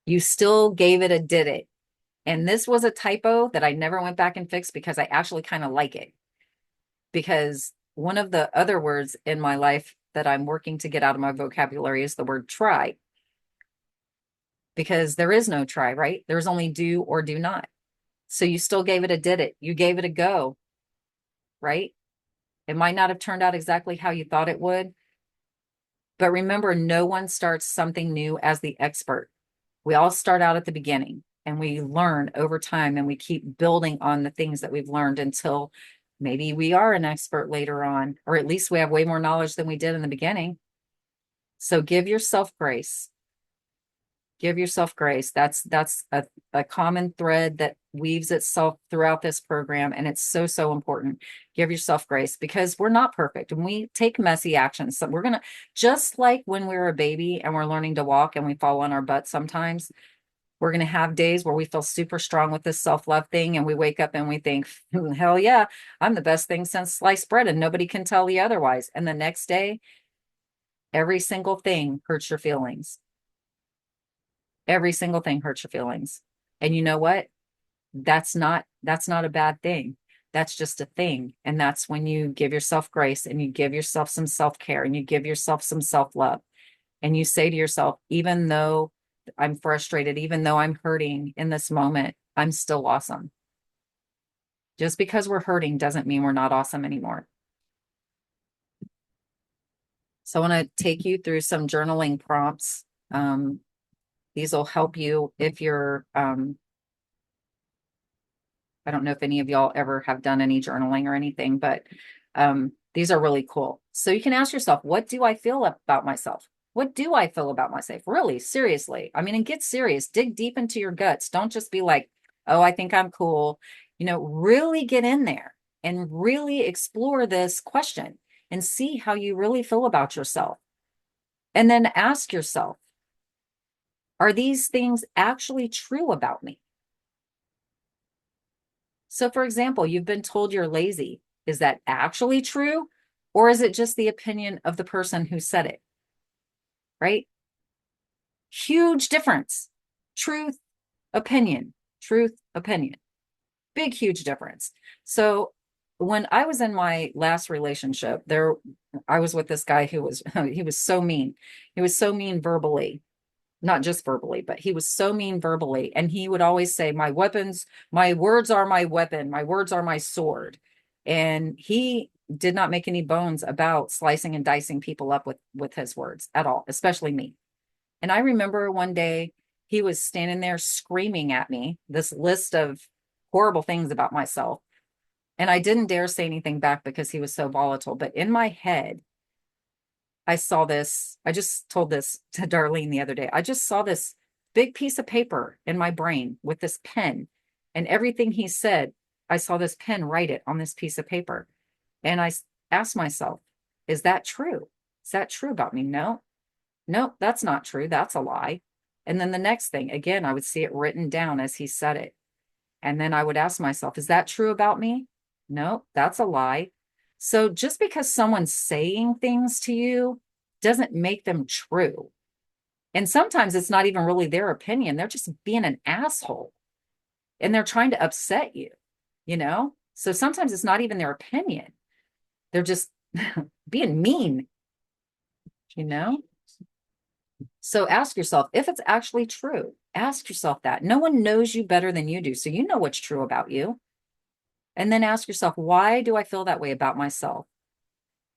You still gave it a did it. And this was a typo that I never went back and fixed because I actually kind of like it. Because one of the other words in my life that I'm working to get out of my vocabulary is the word try. Because there is no try, right? There's only do or do not. So you still gave it a did it. You gave it a go, right? It might not have turned out exactly how you thought it would. But remember, no one starts something new as the expert. We all start out at the beginning and we learn over time, and we keep building on the things that we've learned until maybe we are an expert later on, or at least we have way more knowledge than we did in the beginning. So give yourself grace. Give yourself grace. That's a common thread that weaves itself throughout this program. And it's so, so important. Give yourself grace, because we're not perfect and we take messy actions. So we're going to, just like when we were a baby and we're learning to walk and we fall on our butt sometimes, we're going to have days where we feel super strong with this self-love thing. And we wake up and we think, hell yeah, I'm the best thing since sliced bread and nobody can tell you otherwise. And the next day, every single thing hurts your feelings. Every single thing hurts your feelings. And you know what? That's not a bad thing. That's just a thing. And that's when you give yourself grace and you give yourself some self-care and you give yourself some self-love. And you say to yourself, even though I'm frustrated, even though I'm hurting in this moment, I'm still awesome. Just because we're hurting doesn't mean we're not awesome anymore. So I want to take you through some journaling prompts. These will help you if you're, I don't know if any of y'all ever have done any journaling or anything, but these are really cool. So you can ask yourself, what do I feel about myself? What do I feel about myself? Really, seriously. I mean, and get serious. Dig deep into your guts. Don't just be like, oh, I think I'm cool. You know, really get in there and really explore this question and see how you really feel about yourself. And then ask yourself, are these things actually true about me? So, for example, you've been told you're lazy. Is that actually true? Or is it just the opinion of the person who said it? Right? Huge difference. Truth, opinion, truth, opinion. Big, huge difference. So, when I was in my last relationship, I was with this guy who was, he was so mean. He was so mean verbally, not just verbally, but he was so mean verbally. And he would always say, my weapons, my words are my weapon. My words are my sword. And he did not make any bones about slicing and dicing people up with his words at all, especially me. And I remember one day he was standing there screaming at me this list of horrible things about myself. And I didn't dare say anything back because he was so volatile. But in my head, I saw this. I just told this to Darlene the other day. I just saw this big piece of paper in my brain with this pen. And everything he said, I saw this pen write it on this piece of paper. And asked myself, is that true? Is that true about me? No, no, that's not true. That's a lie. And then the next thing, again, I would see it written down as he said it. And then I would ask myself, is that true about me? No, that's a lie. So just because someone's saying things to you doesn't make them true. And sometimes it's not even really their opinion. They're just being an asshole and they're trying to upset you, you know? So sometimes it's not even their opinion. They're just being mean, you know? So ask yourself if it's actually true. Ask yourself that. No one knows you better than you do. So you know what's true about you. And then ask yourself, why do I feel that way about myself?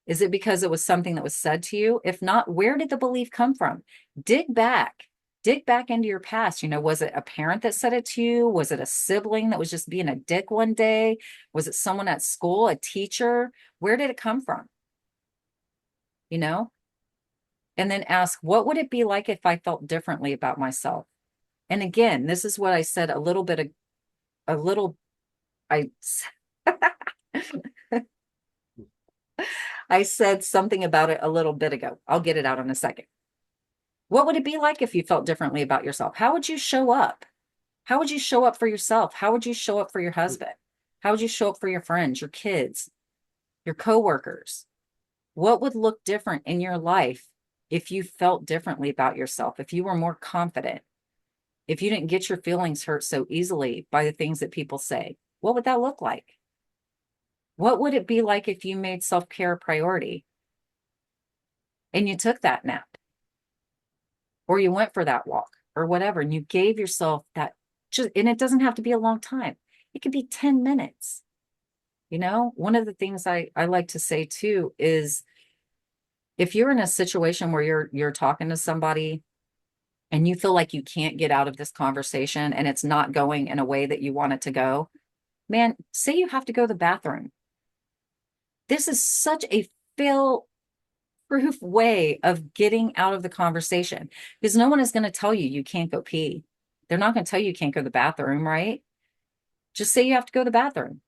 Is it because it was something that was said to you? If not, where did the belief come from? Dig back. Dig back into your past. You know, was it a parent that said it to you? Was it a sibling that was just being a dick one day? Was it someone at school, a teacher? Where did it come from? You know? And then ask, what would it be like if I felt differently about myself? And again, this is what I said a little bit, a little, I, I said something about it a little bit ago. I'll get it out in a second. What would it be like if you felt differently about yourself? How would you show up? How would you show up for yourself? How would you show up for your husband? How would you show up for your friends, your kids, your coworkers? What would look different in your life if you felt differently about yourself, if you were more confident, if you didn't get your feelings hurt so easily by the things that people say? What would that look like? What would it be like if you made self-care a priority and you took that nap or you went for that walk or whatever, and you gave yourself that just, and it doesn't have to be a long time. It could be 10 minutes. You know, one of the things I like to say too is if you're in a situation where you're talking to somebody and you feel like you can't get out of this conversation and it's not going in a way that you want it to go, man, say you have to go to the bathroom. This is such a fail-proof way of getting out of the conversation because no one is going to tell you you can't go pee. They're not going to tell you can't go to the bathroom, right? Just say you have to go to the bathroom.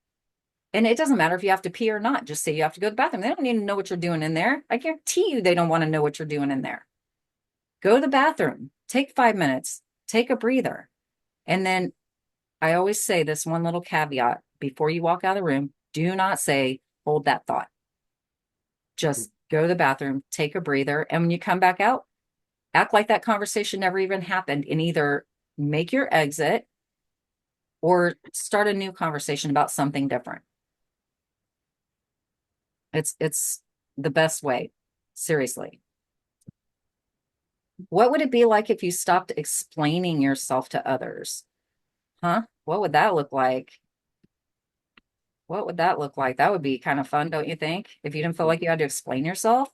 And it doesn't matter if you have to pee or not. Just say you have to go to the bathroom. They don't need to know what you're doing in there. I guarantee you they don't want to know what you're doing in there. Go to the bathroom. Take 5 minutes. Take a breather. And then I always say this one little caveat before you walk out of the room. Do not say, hold that thought. Just go to the bathroom, take a breather. And when you come back out, act like that conversation never even happened and either make your exit or start a new conversation about something different. It's the best way. Seriously. What would it be like if you stopped explaining yourself to others? Huh? What would that look like? What would that look like? That would be kind of fun, don't you think? If you didn't feel like you had to explain yourself.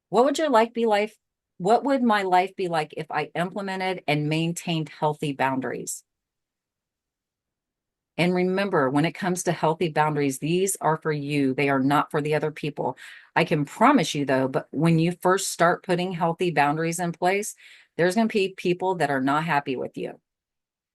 What would your life be like? What would my life be like if I implemented and maintained healthy boundaries? And remember, when it comes to healthy boundaries, these are for you. They are not for the other people. I can promise you, though, but when you first start putting healthy boundaries in place, there's going to be people that are not happy with you.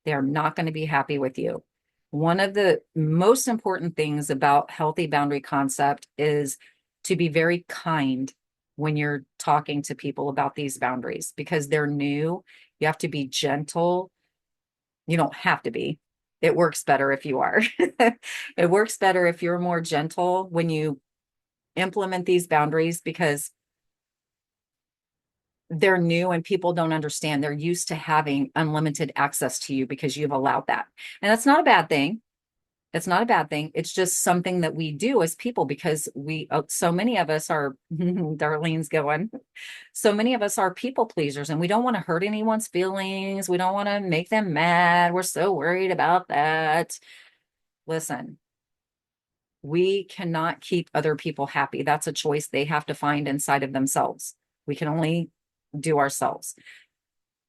They are not going to be happy with you. One of the most important things about healthy boundary concept is to be very kind when you're talking to people about these boundaries because they're new. You have to be gentle. You don't have to be. It works better if you are. It works better if you're more gentle when you implement these boundaries because they're new and people don't understand. They're used to having unlimited access to you because you've allowed that. And that's not a bad thing. It's not a bad thing. It's just something that we do as people because so many of us are, Darlene's going, so many of us are people pleasers and we don't want to hurt anyone's feelings. We don't want to make them mad. We're so worried about that. Listen, we cannot keep other people happy. That's a choice they have to find inside of themselves. We can only do ourselves.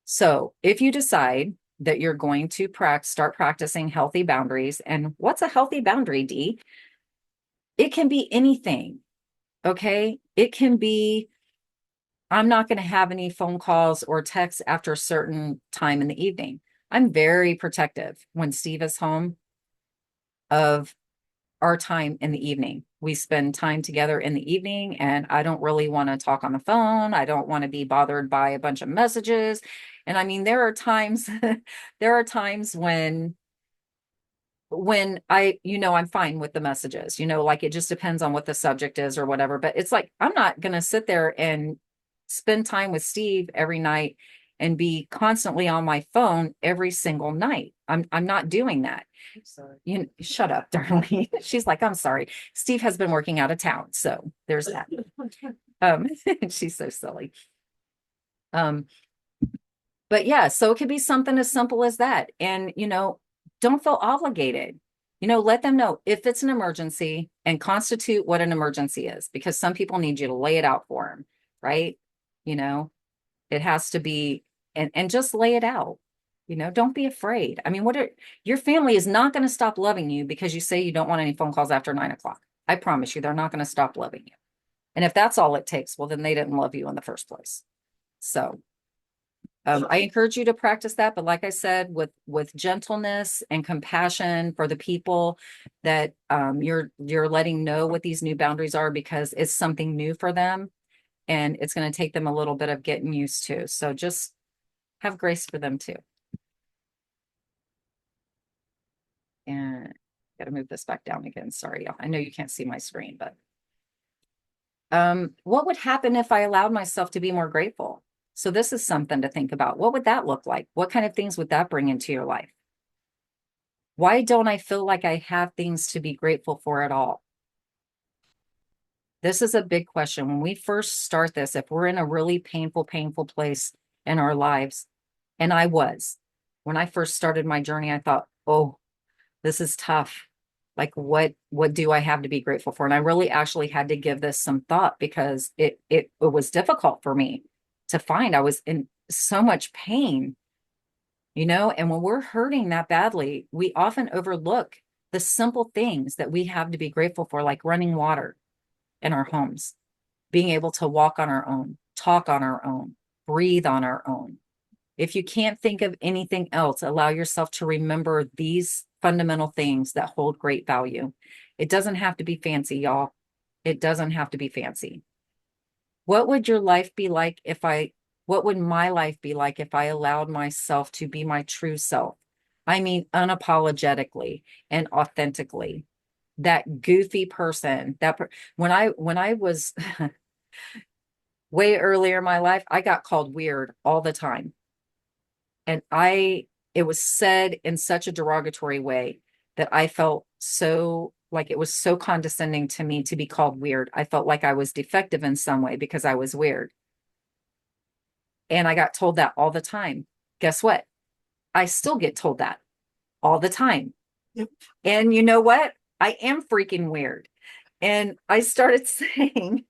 So if you decide that you're going to start practicing healthy boundaries. And what's a healthy boundary, Dee? It can be anything. Okay. It can be, I'm not going to have any phone calls or texts after a certain time in the evening. I'm very protective when Steve is home of our time in the evening. We spend time together in the evening, and I don't really want to talk on the phone. I don't want to be bothered by a bunch of messages. And I mean, there are times, there are times when I'm fine with the messages, like it just depends on what the subject is or whatever. But it's like, I'm not going to sit there and spend time with Steve every night and be constantly on my phone every single night. I'm not doing that. I'm sorry. Shut up, darling. She's like, I'm sorry. Steve has been working out of town. So there's that. She's so silly. But yeah, so it could be something as simple as that. And, don't feel obligated. Let them know if it's an emergency and constitute what an emergency is, because some people need you to lay it out for them, right? It has to be, and just lay it out. Don't be afraid. I mean, your family is not going to stop loving you because you say you don't want any phone calls after 9 o'clock. I promise you, they're not going to stop loving you. And if that's all it takes, well, then they didn't love you in the first place. So I encourage you to practice that, but like I said, with gentleness and compassion for the people that you're letting know what these new boundaries are, because it's something new for them, and it's going to take them a little bit of getting used to. So just have grace for them too. And got to move this back down again. Sorry, I know you can't see my screen, but what would happen if I allowed myself to be more grateful? So this is something to think about. What would that look like? What kind of things would that bring into your life? Why don't I feel like I have things to be grateful for at all? This is a big question. When we first start this, if we're in a really painful place in our lives, and when I first started my journey, I thought, oh, this is tough. Like, what do I have to be grateful for? And I really actually had to give this some thought, because it was difficult for me to find. I was in so much pain, and when we're hurting that badly, we often overlook the simple things that we have to be grateful for, like running water in our homes, being able to walk on our own, talk on our own, breathe on our own. If you can't think of anything else, allow yourself to remember these fundamental things that hold great value. It doesn't have to be fancy, y'all. It doesn't have to be fancy. What would your life be like what would my life be like if I allowed myself to be my true self? I mean, unapologetically and authentically. That goofy person, when I was way earlier in my life, I got called weird all the time. And it was said in such a derogatory way that I felt so like it was so condescending to me to be called weird. I felt like I was defective in some way because I was weird. And I got told that all the time. Guess what? I still get told that all the time. Yep. And you know what? I am freaking weird. And I started saying,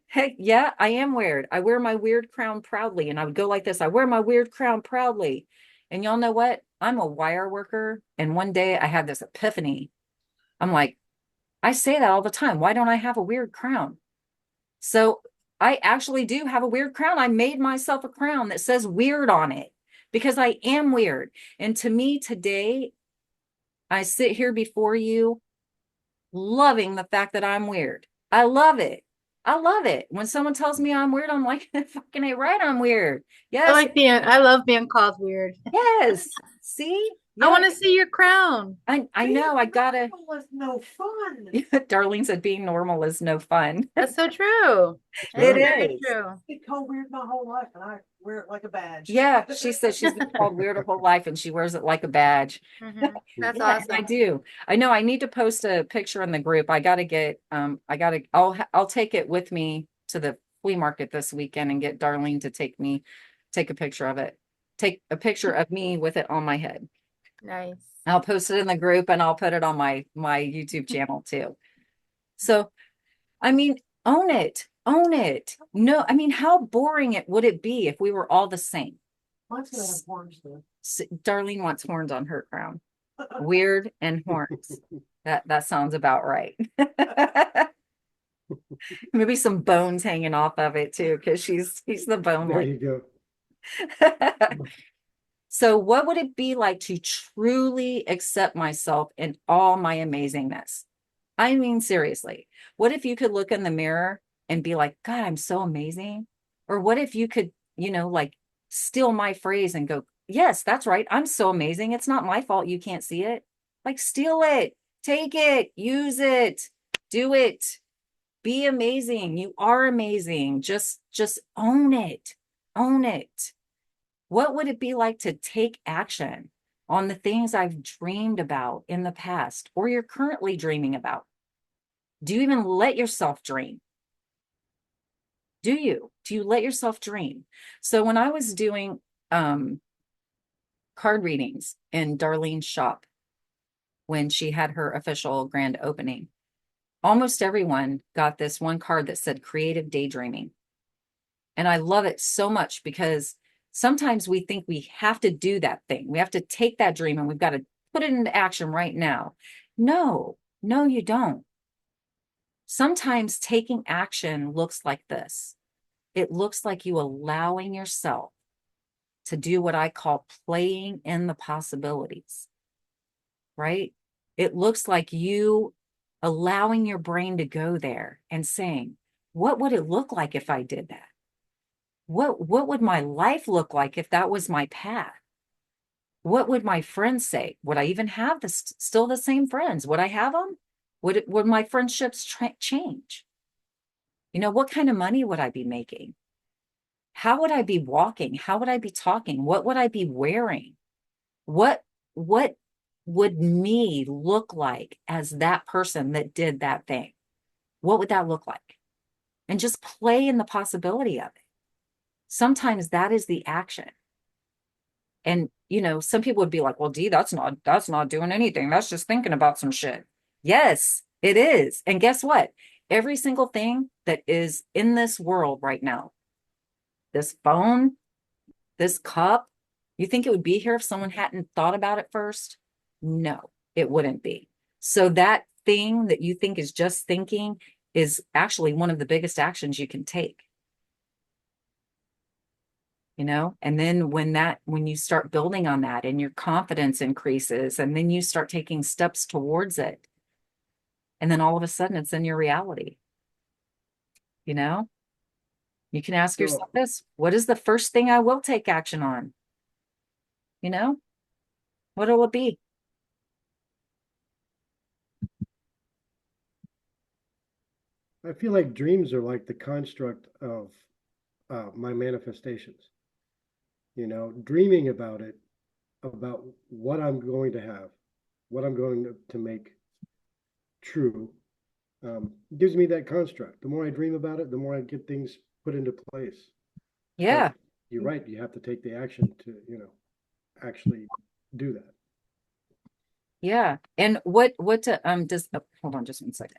hey, yeah, I am weird. I wear my weird crown proudly. And I would go like this. I wear my weird crown proudly. And y'all know what? I'm a wire worker. And one day I had this epiphany. I'm like, I say that all the time. Why don't I have a weird crown? So I actually do have a weird crown. I made myself a crown that says weird on it because I am weird. And to me today, I sit here before you loving the fact that I'm weird. I love it. I love it. When someone tells me I'm weird, I'm like, fucking ain't right, I'm weird. Yes. I love being called weird. Yes. See? I want to see your crown. I know. I gotta. Normal is no fun. Darlene said being normal is no fun. That's so true. That's It very is. true. Been called weird my whole life, and I wear it like a badge. Yeah, she says she's been called weird her whole life and she wears it like a badge. Mhm. That's Yeah, and awesome. I do. I know I need to post a picture in the group. I gotta get I'll take it with me to the flea market this weekend and get Darlene to take a picture of it. Take a picture of me with it on my head. Nice. I'll post it in the group and I'll put it on my YouTube channel too. So, I mean, own it. Own it. No, I mean, how boring would it be if we were all the same? Mine's gonna have horns though. Darlene wants horns on her crown. Weird and horns. That sounds about right. Maybe some bones hanging off of it too, because he's the bone There like. you go. So what would it be like to truly accept myself in all my amazingness? I mean, seriously, what if you could look in the mirror and be like, God, I'm so amazing? Or what if you could, like steal my phrase and go, yes, that's right. I'm so amazing. It's not my fault you can't see it. Like steal it, take it, use it, do it. Be amazing. You are amazing. Just own it. Own it. What would it be like to take action on the things I've dreamed about in the past or you're currently dreaming about? Do you even let yourself dream? Do you? Do you let yourself dream? So when I was doing card readings in Darlene's shop when she had her official grand opening, almost everyone got this one card that said creative daydreaming. And I love it so much because sometimes we think we have to do that thing. We have to take that dream and we've got to put it into action right now. No, no, you don't. Sometimes taking action looks like this. It looks like you allowing yourself to do what I call playing in the possibilities, right? It looks like you allowing your brain to go there and saying, what would it look like if I did that? What would my life look like if that was my path? What would my friends say? Would I even have still the same friends? Would I have them? Would my friendships change? What kind of money would I be making? How would I be walking? How would I be talking? What would I be wearing? What would me look like as that person that did that thing? What would that look like? And just play in the possibility of it. Sometimes that is the action. And, some people would be like, well, Dee, that's not doing anything. That's just thinking about some shit. Yes, it is. And guess what? Every single thing that is in this world right now, this phone, this cup, you think it would be here if someone hadn't thought about it first? No, it wouldn't be. So that thing that you think is just thinking is actually one of the biggest actions you can take. And then when you start building on that and your confidence increases and then you start taking steps towards it, and then all of a sudden it's in your reality. You can ask yourself this: what is the first thing I will take action on? What will it be? I feel like dreams are like the construct of my manifestations. Dreaming about it, about what I'm going to have, what I'm going to make true, gives me that construct. The more I dream about it, the more I get things put into place. Yeah. But you're right. You have to take the action to, actually do that. Yeah. And what does hold on just 1 second.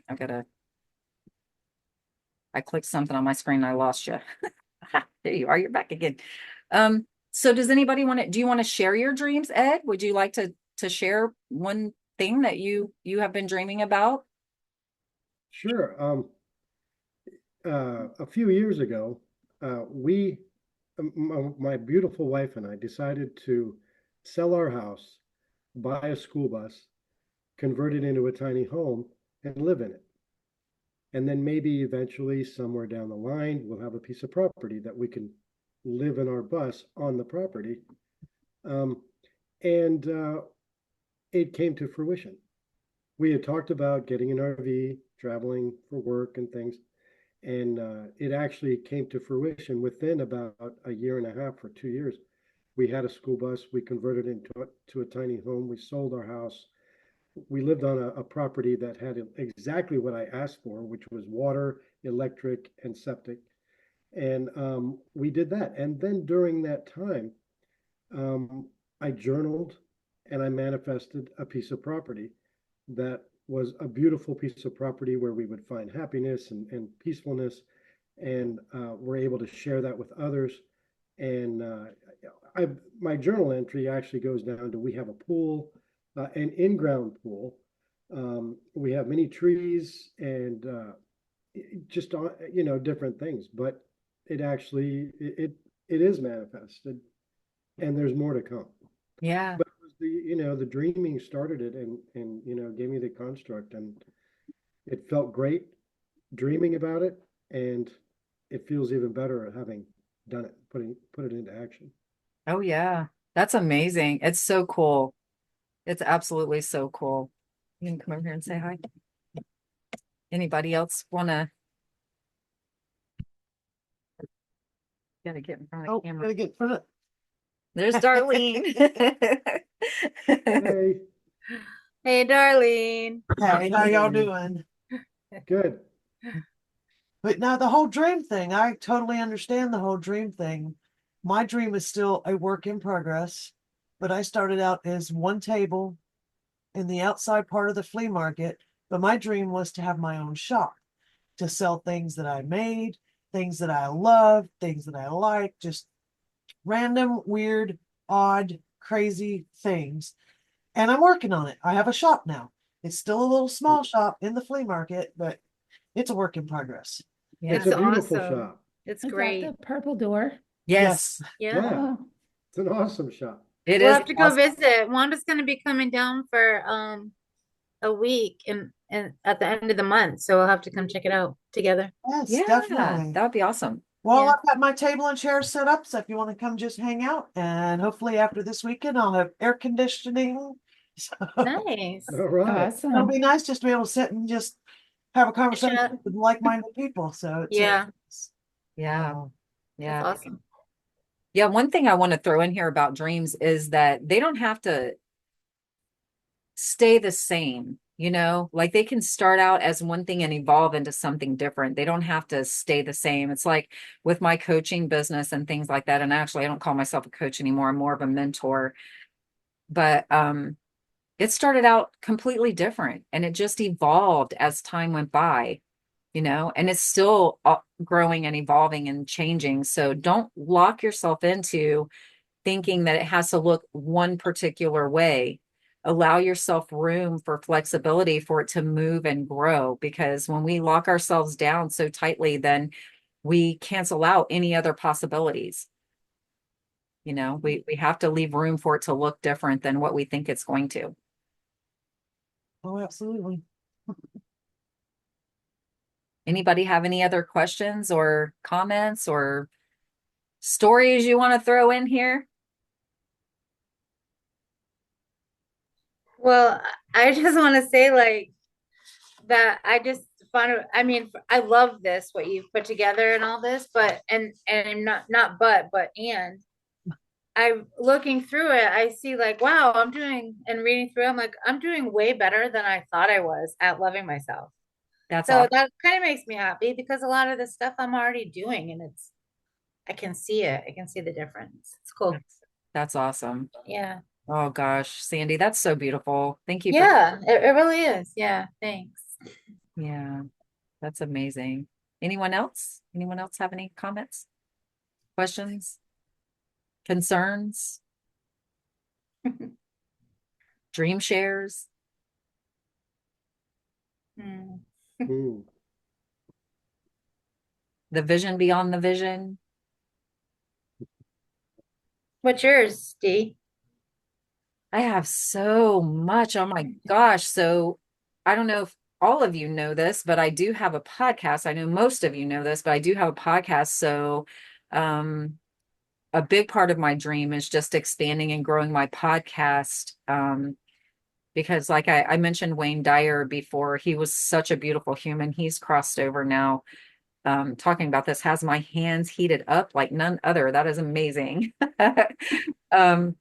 I clicked something on my screen and I lost you. There you are. You're back again. So does anybody do you want to share your dreams, Ed? Would you like to share one thing that you have been dreaming about? Sure. A few years ago, my beautiful wife and I decided to sell our house, buy a school bus, convert it into a tiny home, and live in it. And then maybe eventually, somewhere down the line, we'll have a piece of property that we can live in our bus on the property. Um, and It came to fruition. We had talked about getting an RV, traveling for work and things, and it actually came to fruition within about a year and a half or 2 years. We had a school bus. We converted it to a tiny home. We sold our house. We lived on a property that had exactly what I asked for, which was water, electric, and septic. And we did that. And then during that time, I journaled and I manifested a piece of property that was a beautiful piece of property where we would find happiness and peacefulness. And we're able to share that with others. And my journal entry actually goes down to we have a pool, an in-ground pool. We have many trees and just different things, but it is manifested, and there's more to come. Yeah. But it was the dreaming started it, and gave me the construct, and it felt great dreaming about it, and it feels even better having done it, put it into action. Oh yeah. That's amazing. It's so cool. It's absolutely so cool. You can come over here and say hi. Anybody else wanna gotta get in front of Oh, the camera? gotta get in front of. There's Darlene. Hey, Hey, Darlene. Hey, how y'all doing? good. But now the whole dream thing, I totally understand the whole dream thing. My dream is still a work in progress, but I started out as one table in the outside part of the flea market. But my dream was to have my own shop, to sell things that I made, things that I love, things that I like, just random, weird, odd, crazy things. And I'm working on it. I have a shop now. It's still a little small shop in the flea market, but it's a work in progress. It's Yeah. a That's beautiful awesome. shop. It's Is great. that the purple door? Yes, Yeah. Yeah, Oh, it's an awesome shop. it We'll is have to go awesome. visit. Wanda's gonna be coming down for a week and at the end of the month, so we'll have to come check it out together. Yes, Yeah, definitely. that would be awesome. Well, Yeah. I've got my table and chairs set up, so if you want to come just hang out, and hopefully after this weekend, I'll have air conditioning. So Nice. All right. it'll awesome. be nice just to be able to sit and just have a conversation up. with like-minded people. So it's Yeah, Yeah, uh, yeah. that's awesome. Yeah, one thing I want to throw in here about dreams is that they don't have to stay the same, like they can start out as one thing and evolve into something different. They don't have to stay the same. It's like with my coaching business and things like that. And actually, I don't call myself a coach anymore. I'm more of a mentor. But it started out completely different and it just evolved as time went by, and it's still growing and evolving and changing. So don't lock yourself into thinking that it has to look one particular way. Allow yourself room for flexibility for it to move and grow, because when we lock ourselves down so tightly, then we cancel out any other possibilities. We have to leave room for it to look different than what we think it's going to. oh, absolutely. Anybody have any other questions or comments or stories you want to throw in here? Well, I just want to say like that I just find it, I mean, I love this, what you've put together and all this, but and not but and I'm looking through it, I see like, wow, I'm doing and reading through, I'm like, I'm doing way better than I thought I was at loving myself. That's So awesome. that kind of makes me happy because a lot of the stuff I'm already doing and I can see it. I can see the difference. It's cool. That's awesome. Yeah. Oh gosh, Sandy, that's so beautiful. Thank you for, Yeah, it really is. Yeah, thanks. yeah, that's amazing. Anyone else? Anyone else have any comments, questions, concerns, dream shares? Hmm. Mm. The vision beyond the vision? What's yours, Dee? I have so much. Oh my gosh. So I don't know if all of you know this, but I do have a podcast. I know most of you know this, but I do have a podcast. So a big part of my dream is just expanding and growing my podcast. Because like I mentioned Wayne Dyer before, he was such a beautiful human. He's crossed over now. Talking about this has my hands heated up like none other. That is amazing. um,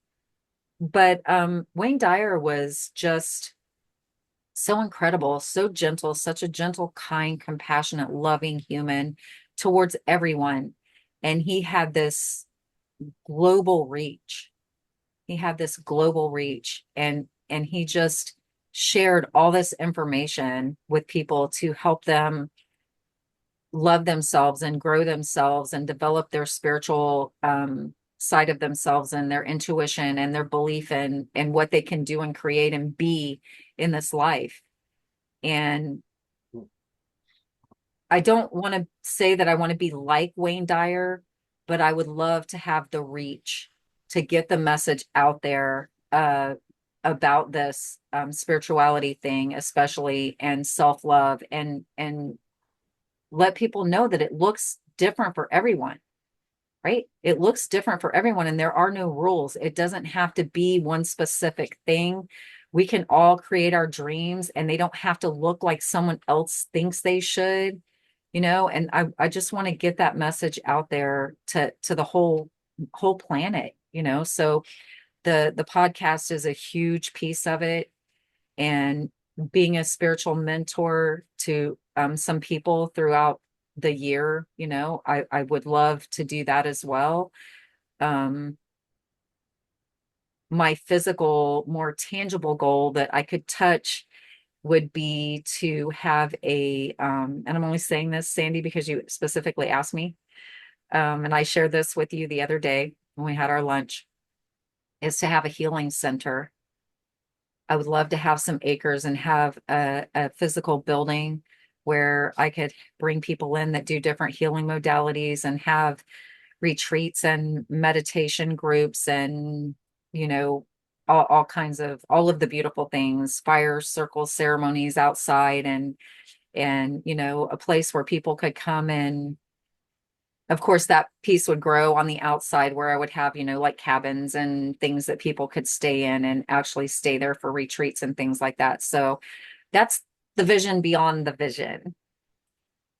but Wayne Dyer was just so incredible, so gentle, such a gentle, kind, compassionate, loving human towards everyone. And he had this global reach. He had this global reach, and he just shared all this information with people to help them love themselves and grow themselves and develop their spiritual side of themselves and their intuition and their belief in what they can do and create and be in this life. And I don't want to say that I want to be like Wayne Dyer, but I would love to have the reach to get the message out there about this spirituality thing, especially, and self-love, and let people know that it looks different for everyone, right? It looks different for everyone, and there are no rules. It doesn't have to be one specific thing. We can all create our dreams, and they don't have to look like someone else thinks they should, and I just want to get that message out there to the whole planet, so the podcast is a huge piece of it, and being a spiritual mentor to some people throughout the year, I would love to do that as well. um my physical, more tangible goal that I could touch would be to have and I'm only saying this, Sandy, because you specifically asked me, and I shared this with you the other day when we had our lunch, is to have a healing center. I would love to have some acres and have a physical building where I could bring people in that do different healing modalities and have retreats and meditation groups and, all kinds of all of the beautiful things, fire circle ceremonies outside, and a place where people could come. And of course that piece would grow on the outside where I would have, like cabins and things that people could stay in and actually stay there for retreats and things like that. So that's the vision beyond the vision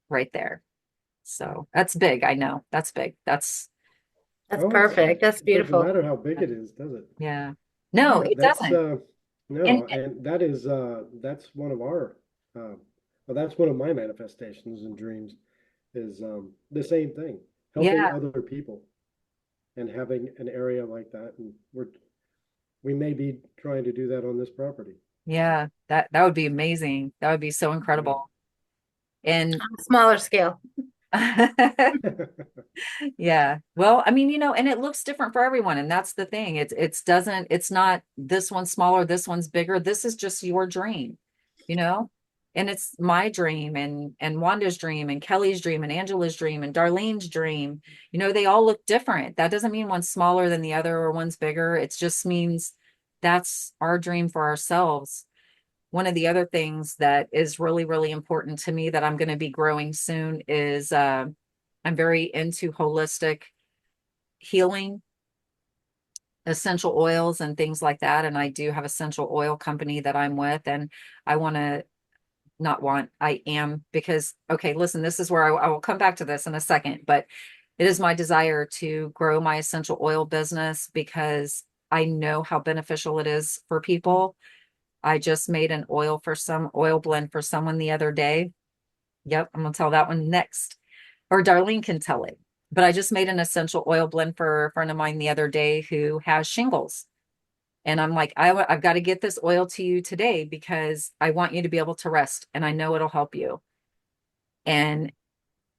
right there. So that's big. I know that's big. That's That's Oh, perfect. That's it doesn't beautiful. matter how big it is, does it? yeah. No, Yeah, it that's doesn't. And no, and that is that's one of our well, that's one of my manifestations and dreams is the same thing, helping yeah, other people and having an area like that, and we may be trying to do that on this property. yeah, that would be amazing. That would be so incredible. And On a smaller scale. yeah. Well, I mean, and it looks different for everyone, and that's the thing. It's not this one's smaller, this one's bigger. This is just your dream, you know? And it's my dream and Wanda's dream and Kelly's dream and Angela's dream and Darlene's dream. They all look different. That doesn't mean one's smaller than the other or one's bigger. It just means that's our dream for ourselves. One of the other things that is really, really important to me that I'm going to be growing soon is I'm very into holistic healing, essential oils and things like that. And I do have essential oil company that I'm with, and I want to not want, I am, because, okay, listen, this is where I will come back to this in a second, but it is my desire to grow my essential oil business because I know how beneficial it is for people. I just made an oil blend for someone the other day. Yep, I'm gonna tell that one next, or Darlene can tell it. But I just made an essential oil blend for a friend of mine the other day who has shingles. And I'm like, I've got to get this oil to you today because I want you to be able to rest and I know it'll help you. And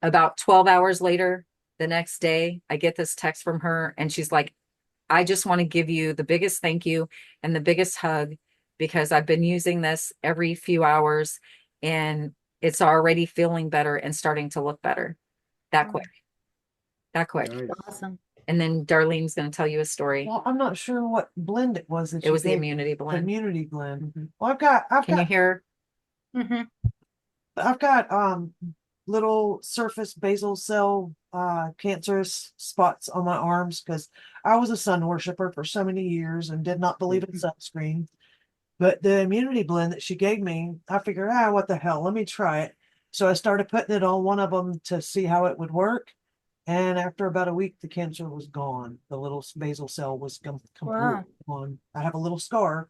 about 12 hours later, the next day, I get this text from her and she's like, I just want to give you the biggest thank you and the biggest hug because I've been using this every few hours and it's already feeling better and starting to look better that quick, that quick. Nice. Awesome. And then Darlene's going to tell you a story. Well, I'm not sure what blend it was that It you was the gave. immunity The blend. immunity blend. Mhm. Well, I've Can you got, hear? Hmm. I've got little surface basal cell cancerous spots on my arms because I was a sun worshiper for so many years and did not believe in sunscreen. But the immunity blend that she gave me, I figured, what the hell? Let me try it. So I started putting it on one of them to see how it would work. And after about a week, the cancer was gone. The little basal cell was completely Wow. gone. I have a little scar.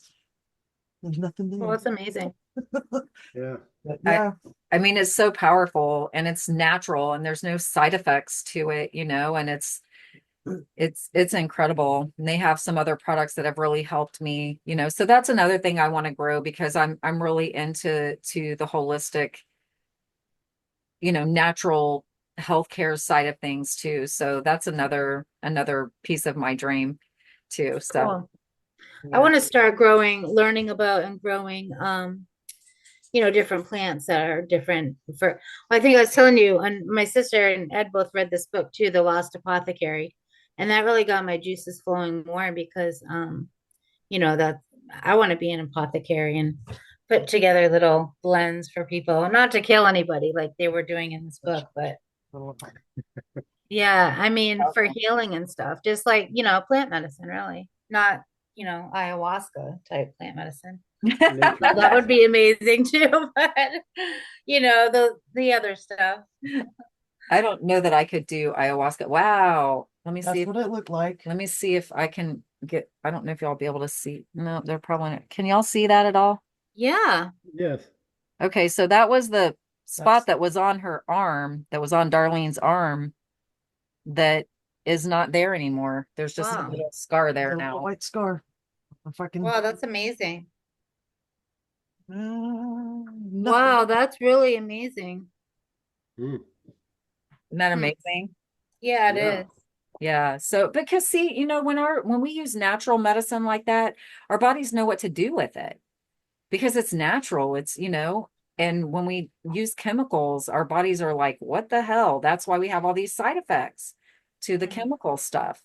There's nothing Well, there. that's amazing. Yeah. But I- yeah, I mean, it's so powerful and it's natural and there's no side effects to it, and it's incredible. And they have some other products that have really helped me, So that's another thing I want to grow because I'm really into the holistic, natural healthcare side of things too. So that's another piece of my dream too. So Cool. I yeah. want to start learning about and growing, different plants that are different for, I think I was telling you, and my sister and Ed both read this book too, The Lost Apothecary. And that really got my juices flowing more because, that I want to be an apothecary and put together little blends for people, not to kill anybody like they were doing in this book, but yeah, I mean, for healing and stuff, just like, plant medicine, really, not, ayahuasca type plant medicine. Nature Well, that would medicine. be amazing too, but the other stuff. I don't know that I could do ayahuasca. Wow. Let me see That's if what it looked like. let me see if I can get, I don't know if y'all be able to see. No, they're probably not. Can y'all see that at all? Yeah. Yes. Okay, so that was the spot That's that was on her arm, that was on Darlene's arm, that is not there anymore. There's just a Wow. little scar the there little now. white scar. If I can. Wow, that's amazing. Nothing. Wow, that's really amazing. Mm. Isn't that Hmm. amazing? Yeah, it Yeah. is. Yeah. So because see, when we use natural medicine like that, our bodies know what to do with it because it's natural. And when we use chemicals, our bodies are like, what the hell? That's why we have all these side effects to the Hmm. chemical stuff,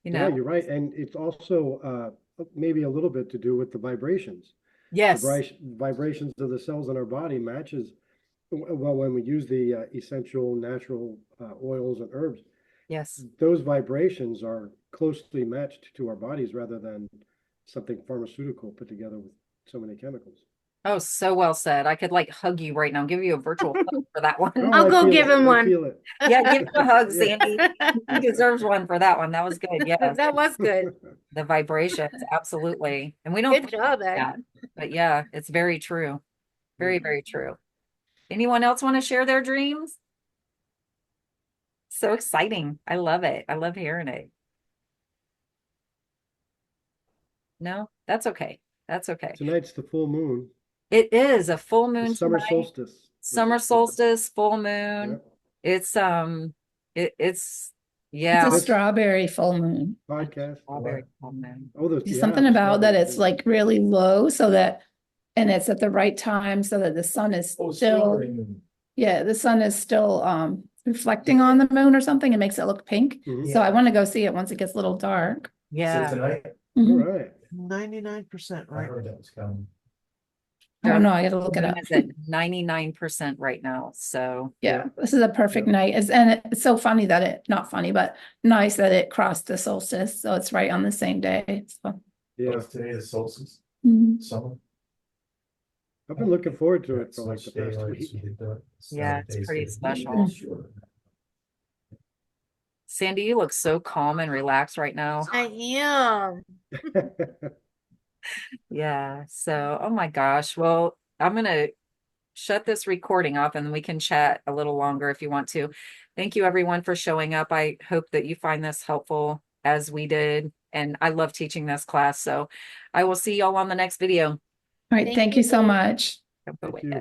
you Yeah, know? you're right. And it's also maybe a little bit to do with the vibrations. The Yes. vibrations of the cells in our body matches, well, when we use the essential natural oils and herbs, Yes. those vibrations are closely matched to our bodies rather than something pharmaceutical put together with so many chemicals. Oh, so well said. I could like hug you right now, give you a virtual hug for that one. Oh, I'll I go feel give it. him I one. feel it. Yeah, give him a hug, Yeah. Sandy. He deserves one for that one. That was good. Yes. That was good. The vibrations, absolutely. And we don't Good think job, about Ed. that, but yeah, it's very true. Very, Mhm. very true. Anyone else want to share their dreams? So exciting. I love it. I love hearing it. No, that's okay. That's okay. Tonight's the full moon, It is a full the moon summer tonight, solstice. summer solstice, full Yeah. moon. It's it's It's a yeah, This strawberry full moon. podcast. strawberry full moon. Oh, There's yeah, something the about that strawberry it's full moon. like really low and it's at the right time so that the sun is still, yeah, the sun is still reflecting on the moon or something. It makes it look pink. Mhm. So I want to go see it once it gets a little dark. Yeah. All Mhm. right. 99% right. I don't know. I got to look it Moon up. is at 99% right now. So Yeah, this is a perfect Yeah. night. It's so funny that not funny, but nice that it crossed the solstice. So it's right on the same day. So, Yeah. Today the solstice, mhm. summer. I've been looking forward to it for So like much the past daylight, week. so you get the Yeah, it's days pretty get- special. Sure. Sandy, you look so calm and relaxed right now. I am. Yeah. So, oh my gosh. Well, I'm gonna shut this recording off and we can chat a little longer if you want to. Thank you everyone for showing up. I hope that you find this helpful as we did. And I love teaching this class. So I will see y'all on the next video. All right. Thank you so much. Have a good Thank week. you.